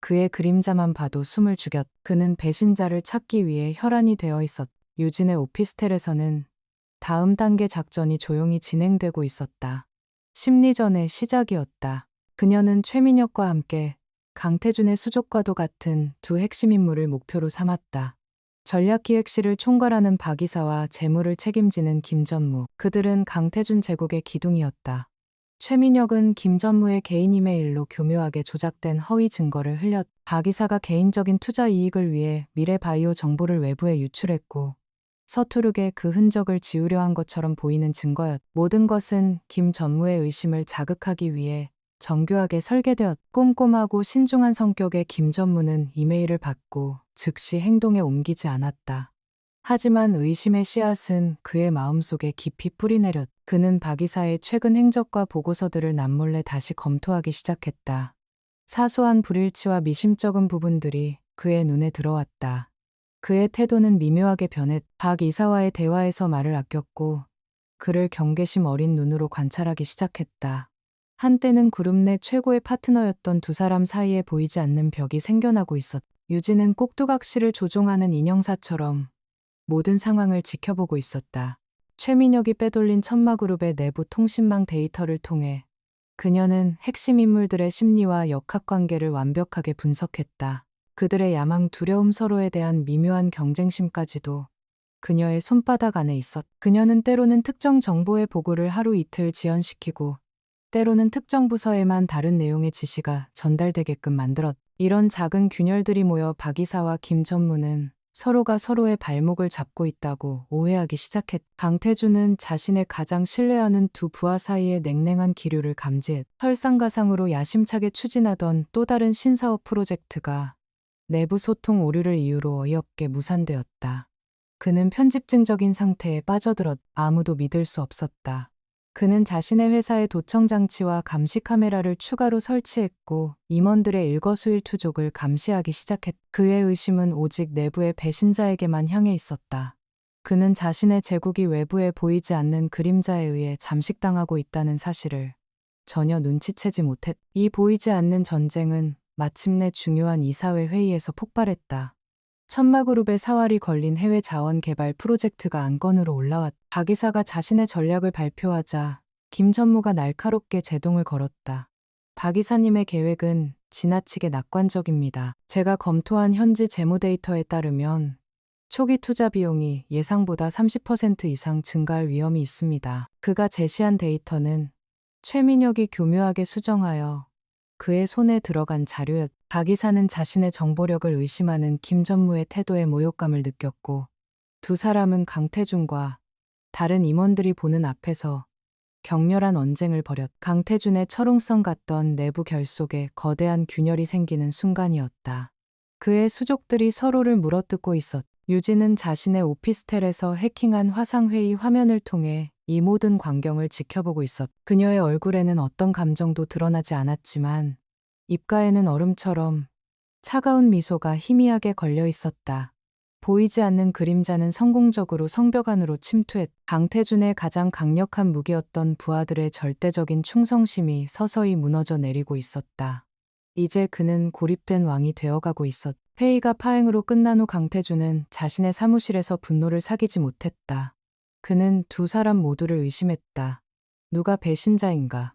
그의 그림자만 봐도 숨을 죽였. 그는 배신자를 찾기 위해 혈안이 되어 있었. 유진의 오피스텔에서는 다음 단계 작전이 조용히 진행되고 있었다. 심리전의 시작이었다. 그녀는 최민혁과 함께 강태준의 수족과도 같은 두 핵심 인물을 목표로 삼았다. 전략기획실을 총괄하는 박 이사와 재무를 책임지는 김전무. 그들은 강태준 제국의 기둥이었다. 최민혁은 김전무의 개인 이메일로 교묘하게 조작된 허위 증거를 흘렸. 박 이사가 개인적인 투자 이익을 위해 미래바이오 정보를 외부에 유출했고 서투르게 그 흔적을 지우려 한 것처럼 보이는 증거였. 모든 것은 김전무의 의심을 자극하기 위해 정교하게 설계되었. 꼼꼼하고 신중한 성격의 김전무는 이메일을 받고 즉시 행동에 옮기지 않았다. 하지만 의심의 씨앗은 그의 마음속에 깊이 뿌리내렸. 그는 박 이사의 최근 행적과 보고서들을 남몰래 다시 검토하기 시작했다. 사소한 불일치와 미심쩍은 부분들이 그의 눈에 들어왔다. 그의 태도는 미묘하게 변했. 박 이사와의 대화에서 말을 아꼈고 그를 경계심 어린 눈으로 관찰하기 시작했다. 한때는 그룹 내 최고의 파트너였던 두 사람 사이에 보이지 않는 벽이 생겨나고 있었. 유진은 꼭두각시를 조종하는 인형사처럼 모든 상황을 지켜보고 있었다. 최민혁이 빼돌린 천마그룹의 내부 통신망 데이터를 통해 그녀는 핵심 인물들의 심리와 역학관계를 완벽하게 분석했다. 그들의 야망, 두려움, 서로에 대한 미묘한 경쟁심까지도 그녀의 손바닥 안에 있었다. 그녀는 때로는 특정 정보의 보고를 하루 이틀 지연시키고 때로는 특정 부서에만 다른 내용의 지시가 전달되게끔 만들었다. 이런 작은 균열들이 모여 박 이사와 김 전무는 서로가 서로의 발목을 잡고 있다고 오해하기 시작했다. 강태준은 자신의 가장 신뢰하는 두 부하 사이의 냉랭한 기류를 감지했다. 설상가상으로 야심차게 추진하던 또 다른 신사업 프로젝트가 내부 소통 오류를 이유로 어이없게 무산되었다. 그는 편집증적인 상태에 빠져들었다. 아무도 믿을 수 없었다. 그는 자신의 회사에 도청 장치와 감시 카메라를 추가로 설치했고 임원들의 일거수일투족을 감시하기 시작했다. 그의 의심은 오직 내부의 배신자에게만 향해 있었다. 그는 자신의 제국이 외부에 보이지 않는 그림자에 의해 잠식당하고 있다는 사실을 전혀 눈치채지 못했다. 이 보이지 않는 전쟁은 마침내 중요한 이사회 회의에서 폭발했다. 천마그룹의 사활이 걸린 해외 자원 개발 프로젝트가 안건으로 올라왔다. 박 이사가 자신의 전략을 발표하자 김 전무가 날카롭게 제동을 걸었다. 박 이사님의 계획은 지나치게 낙관적입니다. 제가 검토한 현지 재무 데이터에 따르면 초기 투자 비용이 예상보다 30% 이상 증가할 위험이 있습니다. 그가 제시한 데이터는 최민혁이 교묘하게 수정하여 그의 손에 들어간 자료였다. 박 이사는 자신의 정보력을 의심하는 김 전무의 태도에 모욕감을 느꼈고 두 사람은 강태준과 다른 임원들이 보는 앞에서 격렬한 언쟁을 벌였다. 강태준의 철옹성 같던 내부 결속에 거대한 균열이 생기는 순간이었다. 그의 수족들이 서로를 물어뜯고 있었다. 유진은 자신의 오피스텔에서 해킹한 화상회의 화면을 통해 이 모든 광경을 지켜보고 있었다. 그녀의 얼굴에는 어떤 감정도 드러나지 않았지만 입가에는 얼음처럼 차가운 미소가 희미하게 걸려 있었다. 보이지 않는 그림자는 성공적으로 성벽 안으로 침투했다. 강태준의 가장 강력한 무기였던 부하들의 절대적인 충성심이 서서히 무너져 내리고 있었다. 이제 그는 고립된 왕이 되어가고 있었다. 회의가 파행으로 끝난 후 강태준은 자신의 사무실에서 분노를 사기지 못했다. 그는 두 사람 모두를 의심했다. 누가 배신자인가?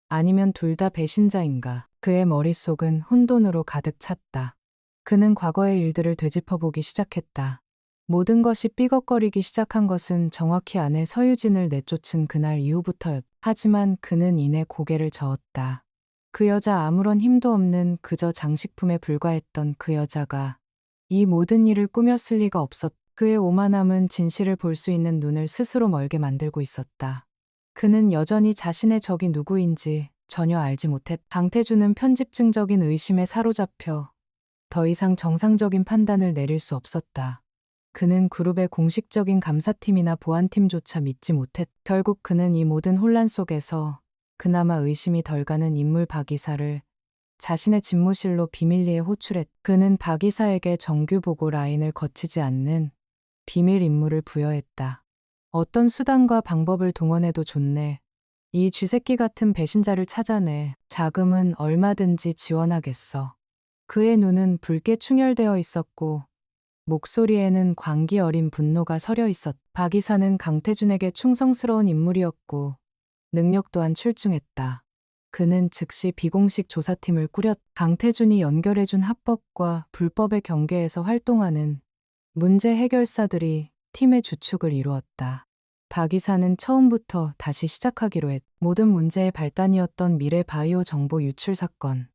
아니면 둘 다 배신자인가? 그의 머릿속은 혼돈으로 가득 찼다. 그는 과거의 일들을 되짚어보기 시작했다. 모든 것이 삐걱거리기 시작한 것은 정확히 아내 서유진을 내쫓은 그날 이후부터였다. 하지만 그는 이내 고개를 저었다. 그 여자, 아무런 힘도 없는 그저 장식품에 불과했던 그 여자가 이 모든 일을 꾸몄을 리가 없었다. 그의 오만함은 진실을 볼 수 있는 눈을 스스로 멀게 만들고 있었다. 그는 여전히 자신의 적이 누구인지 전혀 알지 못했다. 강태준은 편집증적인 의심에 사로잡혀 더 이상 정상적인 판단을 내릴 수 없었다. 그는 그룹의 공식적인 감사팀이나 보안팀조차 믿지 못했다. 결국 그는 이 모든 혼란 속에서 그나마 의심이 덜 가는 인물 박 이사를 자신의 집무실로 비밀리에 호출했다. 그는 박 이사에게 정규 보고 라인을 거치지 않는 비밀 임무를 부여했다. 어떤 수단과 방법을 동원해도 좋네. 이 쥐새끼 같은 배신자를 찾아내. 자금은 얼마든지 지원하겠어. 그의 눈은 붉게 충혈되어 있었고 목소리에는 광기 어린 분노가 서려 있었다. 박 이사는 강태준에게 충성스러운 인물이었고 능력 또한 출중했다. 그는 즉시 비공식 조사팀을 꾸렸다. 강태준이 연결해준 합법과 불법의 경계에서 활동하는 문제 해결사들이 팀의 주축을 이루었다. 박 이사는 처음부터 다시 시작하기로 했다. 모든 문제의 발단이었던 미래 바이오 정보 유출 사건.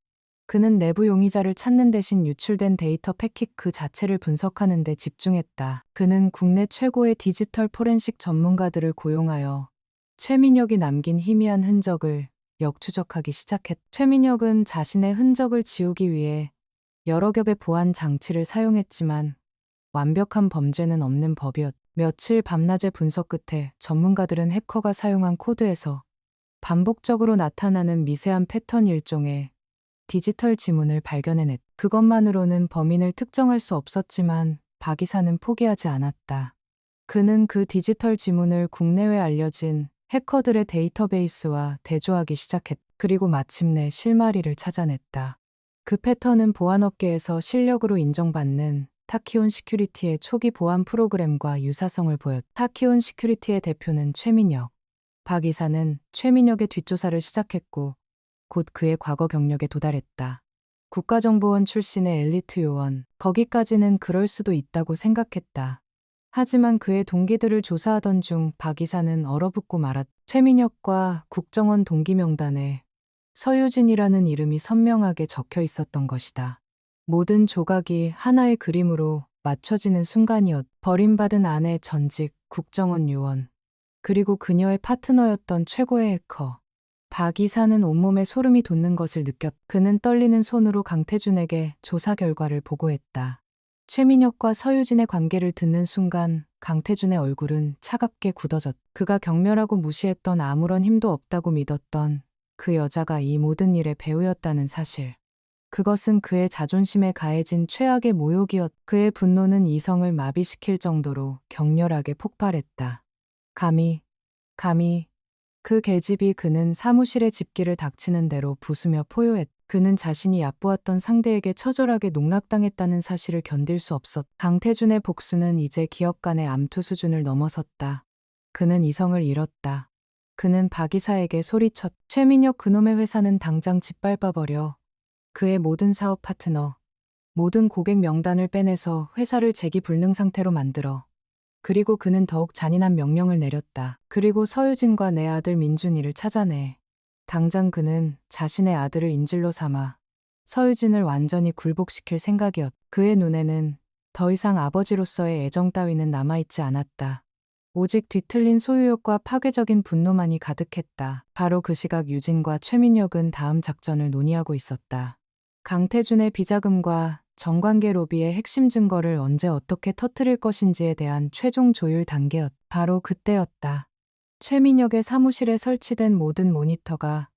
그는 내부 용의자를 찾는 대신 유출된 데이터 패킷 그 자체를 분석하는 데 집중했다. 그는 국내 최고의 디지털 포렌식 전문가들을 고용하여 최민혁이 남긴 희미한 흔적을 역추적하기 시작했다. 최민혁은 자신의 흔적을 지우기 위해 여러 겹의 보안 장치를 사용했지만 완벽한 범죄는 없는 법이었다. 며칠 밤낮의 분석 끝에 전문가들은 해커가 사용한 코드에서 반복적으로 나타나는 미세한 패턴 일종의 디지털 지문을 발견해냈다. 그것만으로는 범인을 특정할 수 없었지만 박 이사는 포기하지 않았다. 그는 그 디지털 지문을 국내외 알려진 해커들의 데이터베이스와 대조하기 시작했다. 그리고 마침내 실마리를 찾아냈다. 그 패턴은 보안업계에서 실력으로 인정받는 타키온 시큐리티의 초기 보안 프로그램과 유사성을 보였다. 타키온 시큐리티의 대표는 최민혁. 박 이사는 최민혁의 뒷조사를 시작했고 곧 그의 과거 경력에 도달했다. 국가정보원 출신의 엘리트 요원, 거기까지는 그럴 수도 있다고 생각했다. 하지만 그의 동기들을 조사하던 중 박 이사는 얼어붙고 말았다. 최민혁과 국정원 동기 명단에 서유진이라는 이름이 선명하게 적혀 있었던 것이다. 모든 조각이 하나의 그림으로 맞춰지는 순간이었다. 버림받은 아내 전직 국정원 요원, 그리고 그녀의 파트너였던 최고의 해커. 박 이사는 온몸에 소름이 돋는 것을 느꼈다. 그는 떨리는 손으로 강태준에게 조사 결과를 보고했다. 최민혁과 서유진의 관계를 듣는 순간 강태준의 얼굴은 차갑게 굳어졌다. 그가 경멸하고 무시했던, 아무런 힘도 없다고 믿었던 그 여자가 이 모든 일의 배우였다는 사실. 그것은 그의 자존심에 가해진 최악의 모욕이었다. 그의 분노는 이성을 마비시킬 정도로 격렬하게 폭발했다. 감히 그 계집이, 그는 사무실의 집기를 닥치는 대로 부수며 포효했다. 그는 자신이 얕보았던 상대에게 처절하게 농락당했다는 사실을 견딜 수 없었다. 강태준의 복수는 이제 기업 간의 암투 수준을 넘어섰다. 그는 이성을 잃었다. 그는 박 이사에게 소리쳤다. 최민혁, 그놈의 회사는 당장 짓밟아버려. 그의 모든 사업 파트너, 모든 고객 명단을 빼내서 회사를 재기불능 상태로 만들어. 그리고 그는 더욱 잔인한 명령을 내렸다. 그리고 서유진과 내 아들 민준이를 찾아내. 당장. 그는 자신의 아들을 인질로 삼아 서유진을 완전히 굴복시킬 생각이었다. 그의 눈에는 더 이상 아버지로서의 애정 따위는 남아있지 않았다. 오직 뒤틀린 소유욕과 파괴적인 분노만이 가득했다. 바로 그 시각 유진과 최민혁은 다음 작전을 논의하고 있었다. 강태준의 비자금과 정관계 로비의 핵심 증거를 언제 어떻게 터뜨릴 것인지에 대한 최종 조율 단계였다. 바로 그때였다. 최민혁의 사무실에 설치된 모든 모니터가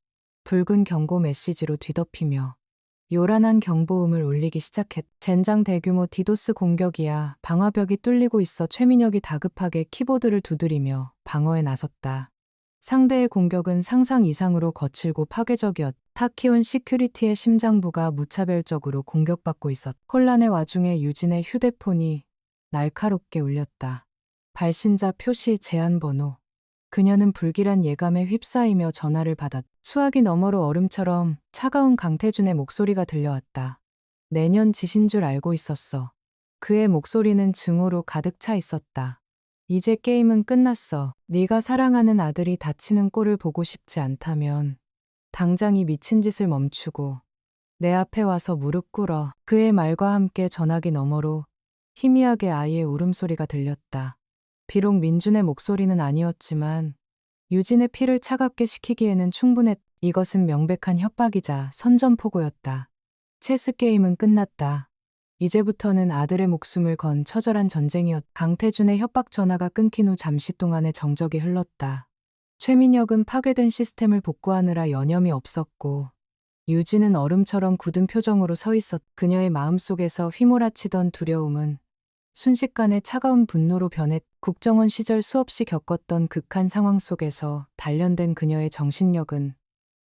붉은 경고 메시지로 뒤덮이며 요란한 경보음을 울리기 시작했다. 젠장, 대규모 디도스 공격이야. 방화벽이 뚫리고 있어. 최민혁이 다급하게 키보드를 두드리며 방어에 나섰다. 상대의 공격은 상상 이상으로 거칠고 파괴적이었다. 타키온 시큐리티의 심장부가 무차별적으로 공격받고 있었다. 혼란의 와중에 유진의 휴대폰이 날카롭게 울렸다. 발신자 표시 제한 번호. 그녀는 불길한 예감에 휩싸이며 전화를 받았다. 수화기 너머로 얼음처럼 차가운 강태준의 목소리가 들려왔다. 내년 지신 줄 알고 있었어. 그의 목소리는 증오로 가득 차 있었다. 이제 게임은 끝났어. 네가 사랑하는 아들이 다치는 꼴을 보고 싶지 않다면 당장 이 미친 짓을 멈추고 내 앞에 와서 무릎 꿇어. 그의 말과 함께 전화기 너머로 희미하게 아이의 울음소리가 들렸다. 비록 민준의 목소리는 아니었지만 유진의 피를 차갑게 식히기에는 충분했다. 이것은 명백한 협박이자 선전포고였다. 체스 게임은 끝났다. 이제부터는 아들의 목숨을 건 처절한 전쟁이었다. 강태준의 협박 전화가 끊긴 후 잠시 동안의 정적이 흘렀다. 최민혁은 파괴된 시스템을 복구하느라 여념이 없었고 유진은 얼음처럼 굳은 표정으로 서 있었다. 그녀의 마음속에서 휘몰아치던 두려움은 순식간에 차가운 분노로 변했다. 국정원 시절 수없이 겪었던 극한 상황 속에서 단련된 그녀의 정신력은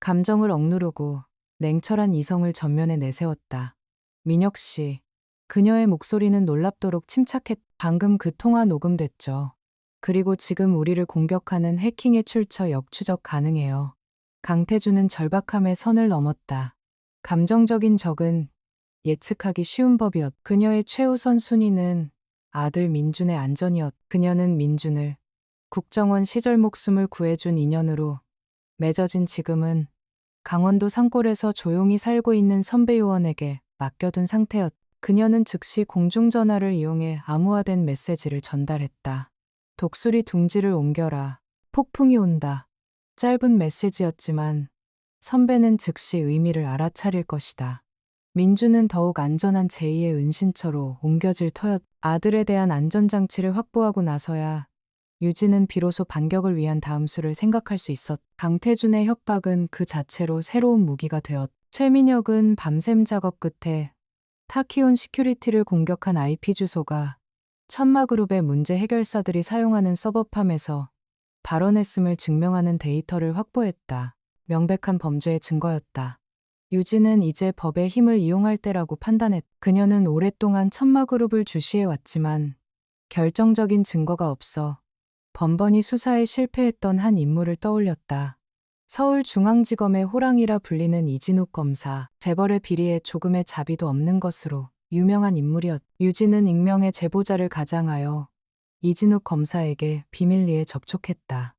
감정을 억누르고 냉철한 이성을 전면에 내세웠다. 민혁 씨. 그녀의 목소리는 놀랍도록 침착했다. 방금 그 통화 녹음됐죠. 그리고 지금 우리를 공격하는 해킹의 출처 역추적 가능해요. 강태준은 절박함의 선을 넘었다. 감정적인 적은 예측하기 쉬운 법이었다. 그녀의 최우선 순위는 아들 민준의 안전이었다. 그녀는 민준을 국정원 시절 목숨을 구해준 인연으로 맺어진 지금은 강원도 산골에서 조용히 살고 있는 선배 요원에게 맡겨둔 상태였다. 그녀는 즉시 공중전화를 이용해 암호화된 메시지를 전달했다. 독수리 둥지를 옮겨라. 폭풍이 온다. 짧은 메시지였지만 선배는 즉시 의미를 알아차릴 것이다. 민주는 더욱 안전한 제2의 은신처로 옮겨질 터였다. 아들에 대한 안전장치를 확보하고 나서야 유진은 비로소 반격을 위한 다음 수를 생각할 수 있었다. 강태준의 협박은 그 자체로 새로운 무기가 되었다. 최민혁은 밤샘 작업 끝에 타키온 시큐리티를 공격한 IP 주소가 천마그룹의 문제 해결사들이 사용하는 서버팜에서 발언했음을 증명하는 데이터를 확보했다. 명백한 범죄의 증거였다. 유진은 이제 법의 힘을 이용할 때라고 판단했다. 그녀는 오랫동안 천마그룹을 주시해왔지만 결정적인 증거가 없어 번번이 수사에 실패했던 한 인물을 떠올렸다. 서울중앙지검의 호랑이라 불리는 이진욱 검사, 재벌의 비리에 조금의 자비도 없는 것으로 유명한 인물이었. 유진은 익명의 제보자를 가장하여 이진욱 검사에게 비밀리에 접촉했다.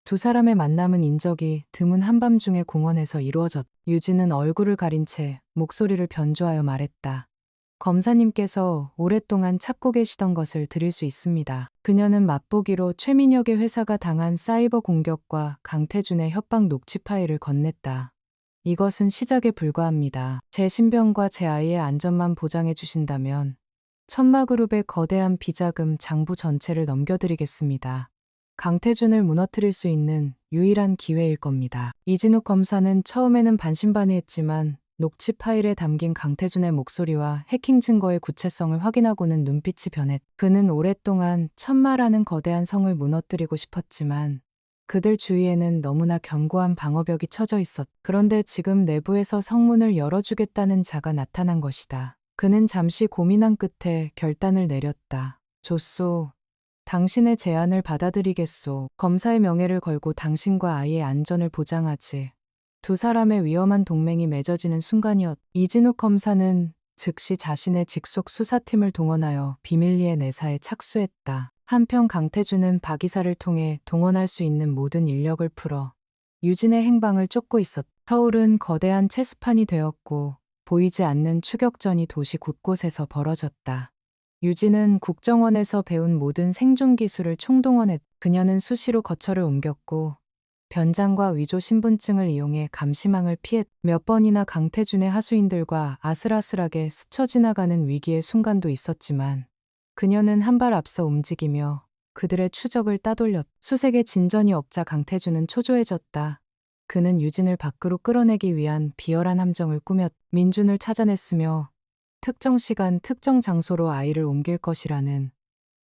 두 사람의 만남은 인적이 드문 한밤중에 공원에서 이루어졌. 유진은 얼굴을 가린 채 목소리를 변조하여 말했다. 검사님께서 오랫동안 찾고 계시던 것을 드릴 수 있습니다. 그녀는 맛보기로 최민혁의 회사가 당한 사이버 공격과 강태준의 협박 녹취 파일을 건넸다. 이것은 시작에 불과합니다. 제 신병과 제 아이의 안전만 보장해 주신다면 천마그룹의 거대한 비자금 장부 전체를 넘겨드리겠습니다. 강태준을 무너뜨릴 수 있는 유일한 기회일 겁니다. 이진욱 검사는 처음에는 반신반의했지만 녹취 파일에 담긴 강태준의 목소리와 해킹 증거의 구체성을 확인하고는 눈빛이 변했. 그는 오랫동안 천마라는 거대한 성을 무너뜨리고 싶었지만 그들 주위에는 너무나 견고한 방어벽이 쳐져 있었. 그런데 지금 내부에서 성문을 열어주겠다는 자가 나타난 것이다. 그는 잠시 고민한 끝에 결단을 내렸다. 좋소. 당신의 제안을 받아들이겠소. 검사의 명예를 걸고 당신과 아이의 안전을 보장하지. 두 사람의 위험한 동맹이 맺어지는 순간이었. 이진욱 검사는 즉시 자신의 직속 수사팀을 동원하여 비밀리에 내사에 착수했다. 한편 강태준은 박 이사를 통해 동원할 수 있는 모든 인력을 풀어 유진의 행방을 쫓고 있었. 서울은 거대한 체스판이 되었고 보이지 않는 추격전이 도시 곳곳에서 벌어졌다. 유진은 국정원에서 배운 모든 생존 기술을 총동원했. 그녀는 수시로 거처를 옮겼고 변장과 위조 신분증을 이용해 감시망을 피했. 몇 번이나 강태준의 하수인들과 아슬아슬하게 스쳐 지나가는 위기의 순간도 있었지만 그녀는 한 발 앞서 움직이며 그들의 추적을 따돌렸. 수색의 진전이 없자 강태준은 초조해졌다. 그는 유진을 밖으로 끌어내기 위한 비열한 함정을 꾸몄. 민준을 찾아냈으며 특정 시간 특정 장소로 아이를 옮길 것이라는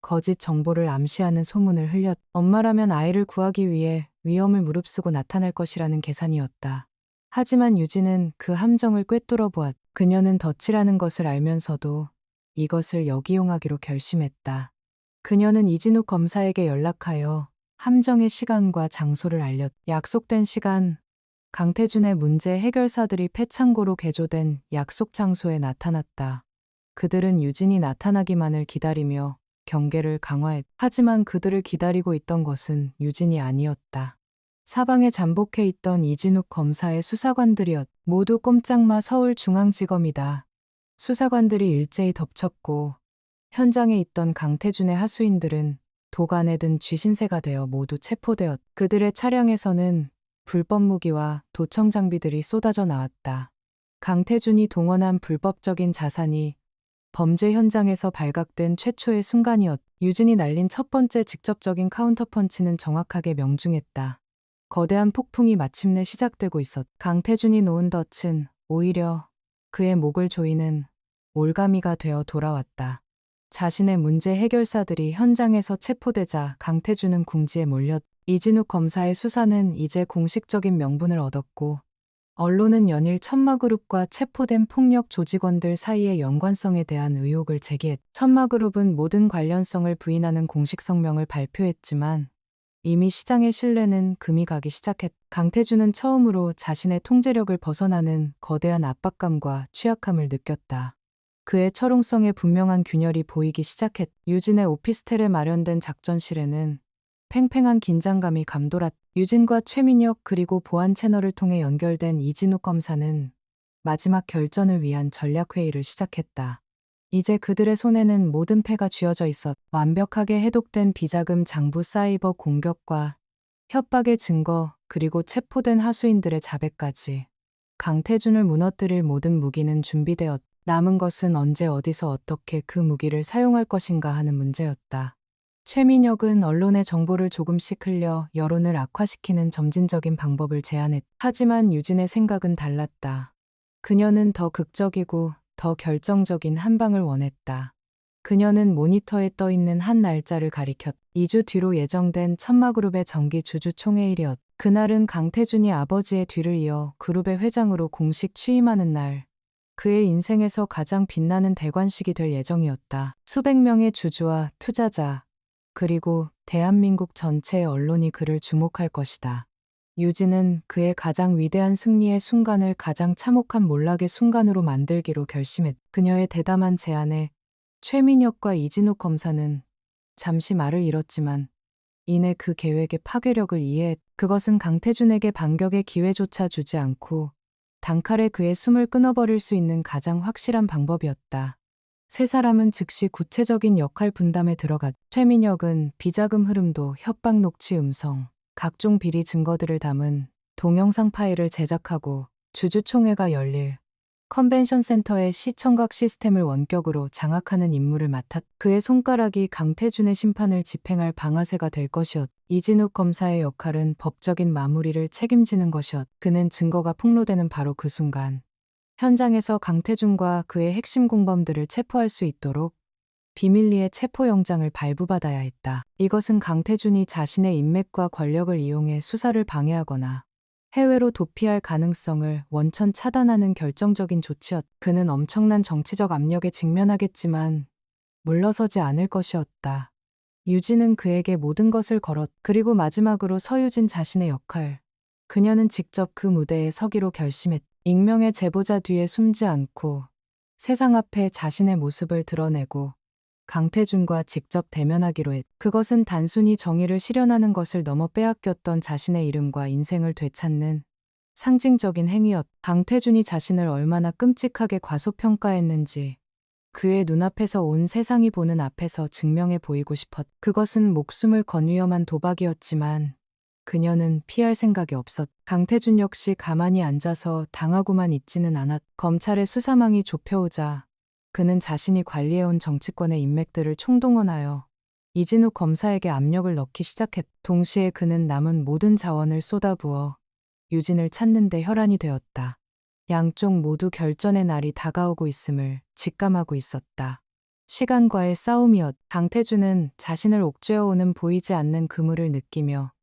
거짓 정보를 암시하는 소문을 흘렸. 엄마라면 아이를 구하기 위해 위험을 무릅쓰고 나타날 것이라는 계산이었다. 하지만 유진은 그 함정을 꿰뚫어 보았. 그녀는 덫이라는 것을 알면서도 이것을 역이용하기로 결심했다. 그녀는 이진욱 검사에게 연락하여 함정의 시간과 장소를 알렸. 약속된 시간, 강태준의 문제 해결사들이 폐창고로 개조된 약속 장소에 나타났다. 그들은 유진이 나타나기만을 기다리며 경계를 강화했. 하지만 그들을 기다리고 있던 것은 유진이 아니었다. 사방에 잠복해 있던 이진욱 검사의 수사관들이었. 모두 꼼짝마. 서울중앙지검이다. 수사관들이 일제히 덮쳤고 현장에 있던 강태준의 하수인들은 도간에 든 쥐신새가 되어 모두 체포되었. 그들의 차량에서는 불법 무기와 도청 장비들이 쏟아져 나왔다. 강태준이 동원한 불법적인 자산이 범죄 현장에서 발각된 최초의 순간이었. 유진이 날린 첫 번째 직접적인 카운터펀치는 정확하게 명중했다. 거대한 폭풍이 마침내 시작되고 있었. 강태준이 놓은 덫은 오히려 그의 목을 조이는 올가미가 되어 돌아왔다. 자신의 문제 해결사들이 현장에서 체포되자 강태준은 궁지에 몰렸. 이진욱 검사의 수사는 이제 공식적인 명분을 얻었고 언론은 연일 천마그룹과 체포된 폭력 조직원들 사이의 연관성에 대한 의혹을 제기했. 천마그룹은 모든 관련성을 부인하는 공식 성명을 발표했지만 이미 시장의 신뢰는 금이 가기 시작했. 강태준은 처음으로 자신의 통제력을 벗어나는 거대한 압박감과 취약함을 느꼈다. 그의 철옹성에 분명한 균열이 보이기 시작했. 유진의 오피스텔에 마련된 작전실에는 팽팽한 긴장감이 감돌았. 유진과 최민혁 그리고 보안 채널을 통해 연결된 이진욱 검사는 마지막 결전을 위한 전략회의를 시작했다. 이제 그들의 손에는 모든 패가 쥐어져 있었. 완벽하게 해독된 비자금 장부 사이버 공격과 협박의 증거 그리고 체포된 하수인들의 자백까지. 강태준을 무너뜨릴 모든 무기는 준비되었. 남은 것은 언제 어디서 어떻게 그 무기를 사용할 것인가 하는 문제였다. 최민혁은 언론의 정보를 조금씩 흘려 여론을 악화시키는 점진적인 방법을 제안했. 하지만 유진의 생각은 달랐다. 그녀는 더 극적이고 더 결정적인 한 방을 원했다. 그녀는 모니터에 떠있는 한 날짜를 가리켰. 2주 뒤로 예정된 천마그룹의 정기 주주총회일이었. 그날은 강태준이 아버지의 뒤를 이어 그룹의 회장으로 공식 취임하는 날. 그의 인생에서 가장 빛나는 대관식이 될 예정이었다. 수백 명의 주주와 투자자, 그리고 대한민국 전체의 언론이 그를 주목할 것이다. 유진은 그의 가장 위대한 승리의 순간을 가장 참혹한 몰락의 순간으로 만들기로 결심했. 그녀의 대담한 제안에 최민혁과 이진욱 검사는 잠시 말을 잃었지만 이내 그 계획의 파괴력을 이해했. 그것은 강태준에게 반격의 기회조차 주지 않고 단칼에 그의 숨을 끊어버릴 수 있는 가장 확실한 방법이었다. 세 사람은 즉시 구체적인 역할 분담에 들어갔. 최민혁은 비자금 흐름도, 협박 녹취 음성, 각종 비리 증거들을 담은 동영상 파일을 제작하고 주주총회가 열릴 컨벤션 센터의 시청각 시스템을 원격으로 장악하는 임무를 맡았. 그의 손가락이 강태준의 심판을 집행할 방아쇠가 될 것이었. 이진욱 검사의 역할은 법적인 마무리를 책임지는 것이었. 그는 증거가 폭로되는 바로 그 순간 현장에서 강태준과 그의 핵심 공범들을 체포할 수 있도록 비밀리에 체포영장을 발부받아야 했다. 이것은 강태준이 자신의 인맥과 권력을 이용해 수사를 방해하거나 해외로 도피할 가능성을 원천 차단하는 결정적인 조치였다. 그는 엄청난 정치적 압력에 직면하겠지만 물러서지 않을 것이었다. 유진은 그에게 모든 것을 걸었. 그리고 마지막으로 서유진 자신의 역할. 그녀는 직접 그 무대에 서기로 결심했. 익명의 제보자 뒤에 숨지 않고 세상 앞에 자신의 모습을 드러내고 강태준과 직접 대면하기로 했. 그것은 단순히 정의를 실현하는 것을 넘어 빼앗겼던 자신의 이름과 인생을 되찾는 상징적인 행위였. 강태준이 자신을 얼마나 끔찍하게 과소평가했는지 그의 눈앞에서 온 세상이 보는 앞에서 증명해 보이고 싶었. 그것은 목숨을 건 위험한 도박이었지만 그녀는 피할 생각이 없었. 강태준 역시 가만히 앉아서 당하고만 있지는 않았. 검찰의 수사망이 좁혀오자 그는 자신이 관리해온 정치권의 인맥들을 총동원하여 이진욱 검사에게 압력을 넣기 시작했. 동시에 그는 남은 모든 자원을 쏟아부어 유진을 찾는 데 혈안이 되었다. 양쪽 모두 결전의 날이 다가오고 있음을 직감하고 있었다. 시간과의 싸움이었. 강태준은 자신을 옥죄어오는 보이지 않는 그물을 느끼며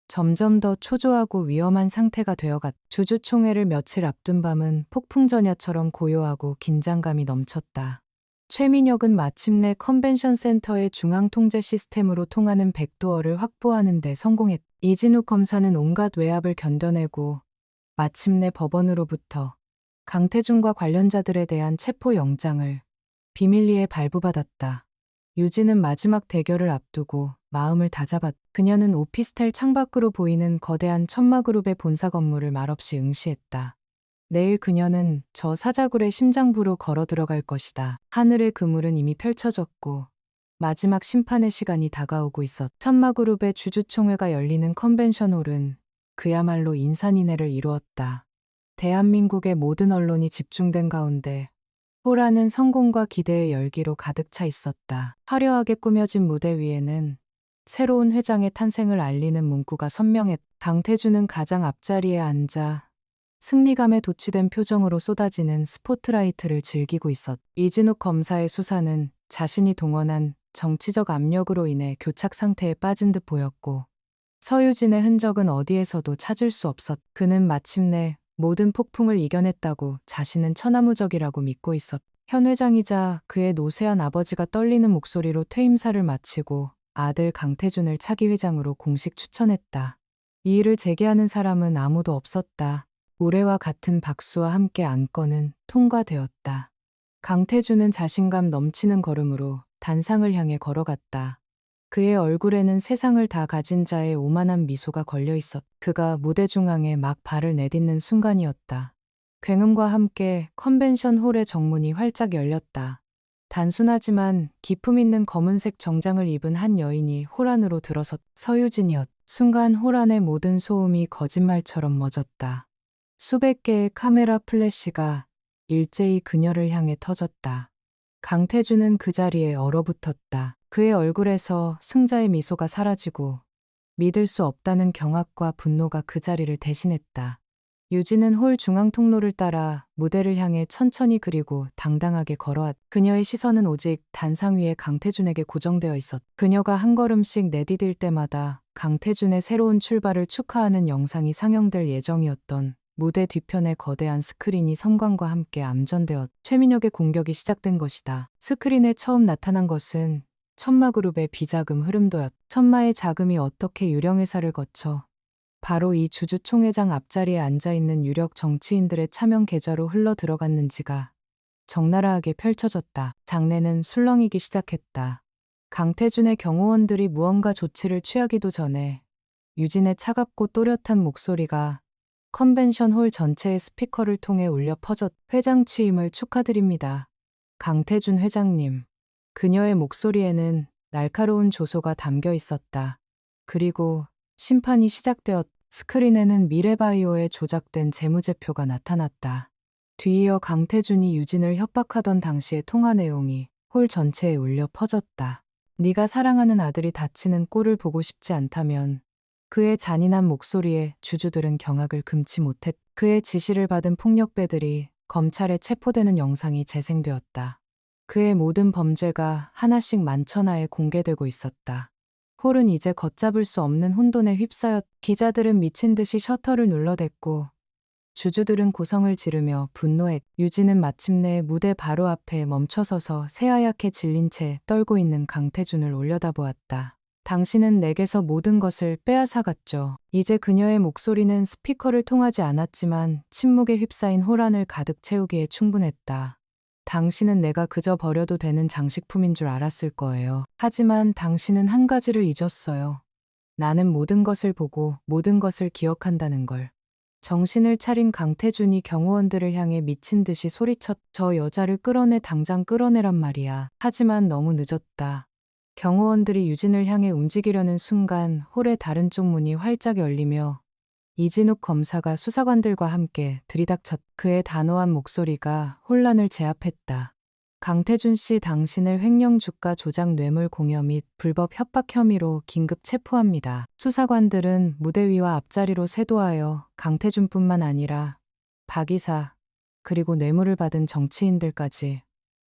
점점 더 초조하고 위험한 상태가 되어갔. 주주총회를 며칠 앞둔 밤은 폭풍전야처럼 고요하고 긴장감이 넘쳤다. 최민혁은 마침내 컨벤션 센터의 중앙 통제 시스템으로 통하는 백도어를 확보하는 데 성공했. 이진욱 검사는 온갖 외압을 견뎌내고 마침내 법원으로부터 강태준과 관련자들에 대한 체포 영장을 비밀리에 발부받았다. 유진은 마지막 대결을 앞두고 마음을 다잡았. 그녀는 오피스텔 창밖으로 보이는 거대한 천마그룹의 본사 건물을 말없이 응시했다. 내일 그녀는 저 사자굴의 심장부로 걸어 들어갈 것이다. 하늘의 그물은 이미 펼쳐졌고 마지막 심판의 시간이 다가오고 있었. 천마그룹의 주주총회가 열리는 컨벤션홀은 그야말로 인산인해를 이루었다. 대한민국의 모든 언론이 집중된 가운데 호라는 성공과 기대의 열기로 가득 차 있었다. 화려하게 꾸며진 무대 위에는 새로운 회장의 탄생을 알리는 문구가 선명했. 강태준은 가장 앞자리에 앉아 승리감에 도취된 표정으로 쏟아지는 스포트라이트를 즐기고 있었. 이진욱 검사의 수사는 자신이 동원한 정치적 압력으로 인해 교착 상태에 빠진 듯 보였고 서유진의 흔적은 어디에서도 찾을 수 없었. 그는 마침내 모든 폭풍을 이겨냈다고 자신은 천하무적이라고 믿고 있었. 현 회장이자 그의 노쇠한 아버지가 떨리는 목소리로 퇴임사를 마치고 아들 강태준을 차기 회장으로 공식 추천했다. 이 일을 재개하는 사람은 아무도 없었다. 우레와 같은 박수와 함께 안건은 통과되었다. 강태준은 자신감 넘치는 걸음으로 단상을 향해 걸어갔다. 그의 얼굴에는 세상을 다 가진 자의 오만한 미소가 걸려 있었. 그가 무대 중앙에 막 발을 내딛는 순간이었다. 굉음과 함께 컨벤션 홀의 정문이 활짝 열렸다. 단순하지만 기품 있는 검은색 정장을 입은 한 여인이 홀 안으로 들어섰. 서유진이었. 순간 홀 안의 모든 소음이 거짓말처럼 멎었다. 수백 개의 카메라 플래시가 일제히 그녀를 향해 터졌다. 강태준은 그 자리에 얼어붙었다. 그의 얼굴에서 승자의 미소가 사라지고 믿을 수 없다는 경악과 분노가 그 자리를 대신했다. 유진은 홀 중앙 통로를 따라 무대를 향해 천천히 그리고 당당하게 걸어왔. 그녀의 시선은 오직 단상 위에 강태준에게 고정되어 있었. 그녀가 한 걸음씩 내디딜 때마다 강태준의 새로운 출발을 축하하는 영상이 상영될 예정이었던 무대 뒤편의 거대한 스크린이 섬광과 함께 암전되었. 최민혁의 공격이 시작된 것이다. 스크린에 처음 나타난 것은 천마그룹의 비자금 흐름도였. 천마의 자금이 어떻게 유령회사를 거쳐 바로 이 주주 총회장 앞자리에 앉아있는 유력 정치인들의 차명 계좌로 흘러 들어갔는지가 적나라하게 펼쳐졌다. 장내는 술렁이기 시작했다. 강태준의 경호원들이 무언가 조치를 취하기도 전에 유진의 차갑고 또렷한 목소리가 컨벤션 홀 전체의 스피커를 통해 울려 퍼졌. 회장 취임을 축하드립니다. 강태준 회장님. 그녀의 목소리에는 날카로운 조소가 담겨 있었다. 그리고 심판이 시작되었. 스크린에는 미래바이오에 조작된 재무제표가 나타났다. 뒤이어 강태준이 유진을 협박하던 당시의 통화 내용이 홀 전체에 울려 퍼졌다. 네가 사랑하는 아들이 다치는 꼴을 보고 싶지 않다면. 그의 잔인한 목소리에 주주들은 경악을 금치 못했. 그의 지시를 받은 폭력배들이 검찰에 체포되는 영상이 재생되었다. 그의 모든 범죄가 하나씩 만천하에 공개되고 있었다. 홀은 이제 걷잡을 수 없는 혼돈에 휩싸였. 기자들은 미친 듯이 셔터를 눌러댔고 주주들은 고성을 지르며 분노했. 유진은 마침내 무대 바로 앞에 멈춰서서 새하얗게 질린 채 떨고 있는 강태준을 올려다보았다. 당신은 내게서 모든 것을 빼앗아갔죠. 이제 그녀의 목소리는 스피커를 통하지 않았지만 침묵에 휩싸인 호란을 가득 채우기에 충분했다. 당신은 내가 그저 버려도 되는 장식품인 줄 알았을 거예요. 하지만 당신은 한 가지를 잊었어요. 나는 모든 것을 보고 모든 것을 기억한다는 걸. 정신을 차린 강태준이 경호원들을 향해 미친 듯이 소리쳤. 저 여자를 끌어내, 당장 끌어내란 말이야. 하지만 너무 늦었다. 경호원들이 유진을 향해 움직이려는 순간 홀의 다른 쪽 문이 활짝 열리며 이진욱 검사가 수사관들과 함께 들이닥쳤. 그의 단호한 목소리가 혼란을 제압했다. 강태준 씨, 당신을 횡령 주가 조작 뇌물 공여 및 불법 협박 혐의로 긴급 체포합니다. 수사관들은 무대 위와 앞자리로 쇄도하여 강태준뿐만 아니라 박 이사 그리고 뇌물을 받은 정치인들까지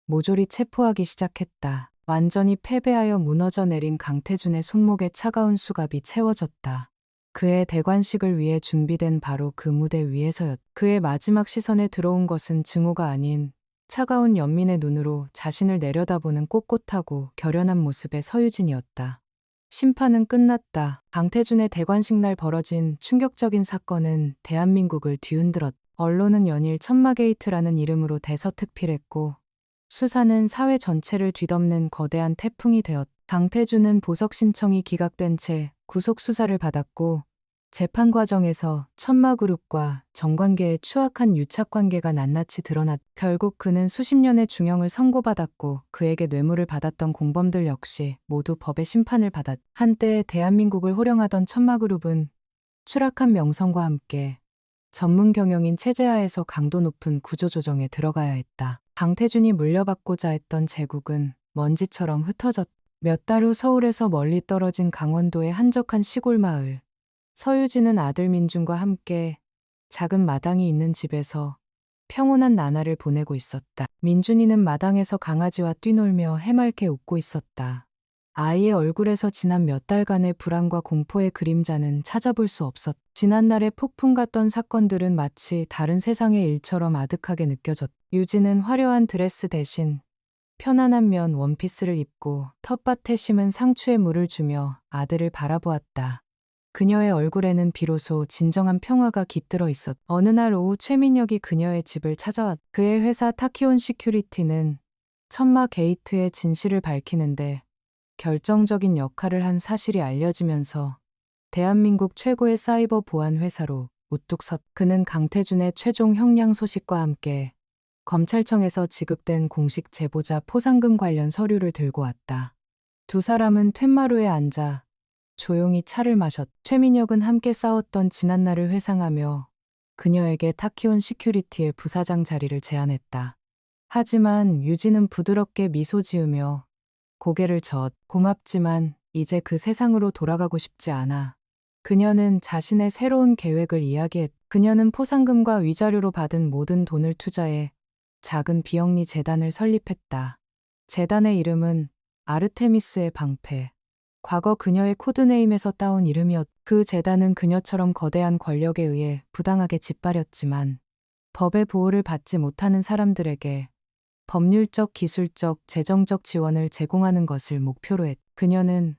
모조리 체포하기 시작했다. 완전히 패배하여 무너져 내린 강태준의 손목에 차가운 수갑이 채워졌다. 그의 대관식을 위해 준비된 바로 그 무대 위에서였다. 그의 마지막 시선에 들어온 것은 증오가 아닌 차가운 연민의 눈으로 자신을 내려다보는 꼿꼿하고 결연한 모습의 서유진이었다. 심판은 끝났다. 강태준의 대관식 날 벌어진 충격적인 사건은 대한민국을 뒤흔들었다. 언론은 연일 천마게이트라는 이름으로 대서특필했고 수사는 사회 전체를 뒤덮는 거대한 태풍이 되었다. 강태준은 보석 신청이 기각된 채 구속 수사를 받았고 재판 과정에서 천마그룹과 정관계의 추악한 유착관계가 낱낱이 드러났다. 결국 그는 수십 년의 중형을 선고받았고 그에게 뇌물을 받았던 공범들 역시 모두 법의 심판을 받았다. 한때 대한민국을 호령하던 천마그룹은 추락한 명성과 함께 전문 경영인 체제하에서 강도 높은 구조조정에 들어가야 했다. 강태준이 물려받고자 했던 제국은 먼지처럼 흩어졌다. 몇 달 후 서울에서 멀리 떨어진 강원도의 한적한 시골 마을. 서유진은 아들 민준과 함께 작은 마당이 있는 집에서 평온한 나날을 보내고 있었다. 민준이는 마당에서 강아지와 뛰놀며 해맑게 웃고 있었다. 아이의 얼굴에서 지난 몇 달간의 불안과 공포의 그림자는 찾아볼 수 없었다. 지난날의 폭풍 같던 사건들은 마치 다른 세상의 일처럼 아득하게 느껴졌다. 유진은 화려한 드레스 대신 편안한 면 원피스를 입고 텃밭에 심은 상추에 물을 주며 아들을 바라보았다. 그녀의 얼굴에는 비로소 진정한 평화가 깃들어 있었다. 어느 날 오후 최민혁이 그녀의 집을 찾아왔다. 그의 회사 타키온 시큐리티는 천마 게이트의 진실을 밝히는데 결정적인 역할을 한 사실이 알려지면서 대한민국 최고의 사이버 보안 회사로 우뚝 섰다. 그는 강태준의 최종 형량 소식과 함께 검찰청에서 지급된 공식 제보자 포상금 관련 서류를 들고 왔다. 두 사람은 툇마루에 앉아 조용히 차를 마셨다. 최민혁은 함께 싸웠던 지난날을 회상하며 그녀에게 타키온 시큐리티의 부사장 자리를 제안했다. 하지만 유진은 부드럽게 미소 지으며 고개를 저었다. 고맙지만 이제 그 세상으로 돌아가고 싶지 않아. 그녀는 자신의 새로운 계획을 이야기했다. 그녀는 포상금과 위자료로 받은 모든 돈을 투자해 작은 비영리 재단을 설립했다. 재단의 이름은 아르테미스의 방패. 과거 그녀의 코드네임에서 따온 이름이었다. 그 재단은 그녀처럼 거대한 권력에 의해 부당하게 짓밟렸지만 법의 보호를 받지 못하는 사람들에게 법률적, 기술적, 재정적 지원을 제공하는 것을 목표로 했다. 그녀는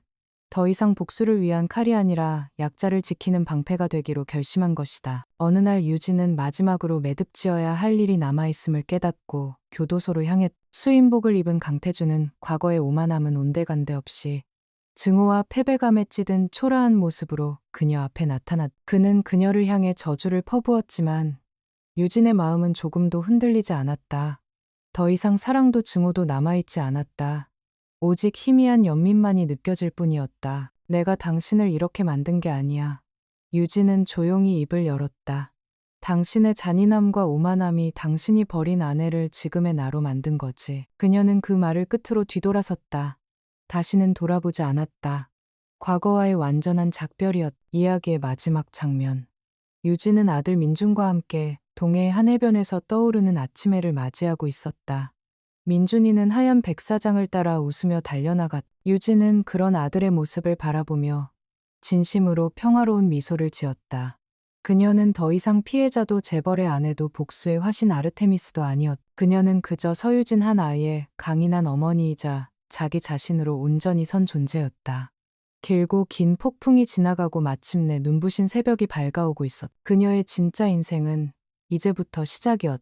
더 이상 복수를 위한 칼이 아니라 약자를 지키는 방패가 되기로 결심한 것이다. 어느 날 유진은 마지막으로 매듭지어야 할 일이 남아있음을 깨닫고 교도소로 향했. 수임복을 입은 강태주는 과거의 오만함은 온데간데 없이 증오와 패배감에 찌든 초라한 모습으로 그녀 앞에 나타났. 그는 그녀를 향해 저주를 퍼부었지만 유진의 마음은 조금도 흔들리지 않았다. 더 이상 사랑도 증오도 남아있지 않았다. 오직 희미한 연민만이 느껴질 뿐이었다. 내가 당신을 이렇게 만든 게 아니야. 유진은 조용히 입을 열었다. 당신의 잔인함과 오만함이 당신이 버린 아내를 지금의 나로 만든 거지. 그녀는 그 말을 끝으로 뒤돌아섰다. 다시는 돌아보지 않았다. 과거와의 완전한 작별이었. 이야기의 마지막 장면. 유진은 아들 민준과 함께 동해의 한 해변에서 떠오르는 아침해를 맞이하고 있었다. 민준이는 하얀 백사장을 따라 웃으며 달려나갔. 유진은 그런 아들의 모습을 바라보며 진심으로 평화로운 미소를 지었다. 그녀는 더 이상 피해자도 재벌의 아내도 복수의 화신 아르테미스도 아니었. 그녀는 그저 서유진 한 아이의 강인한 어머니이자 자기 자신으로 온전히 선 존재였다. 길고 긴 폭풍이 지나가고 마침내 눈부신 새벽이 밝아오고 있었. 그녀의 진짜 인생은 이제부터 시작이었.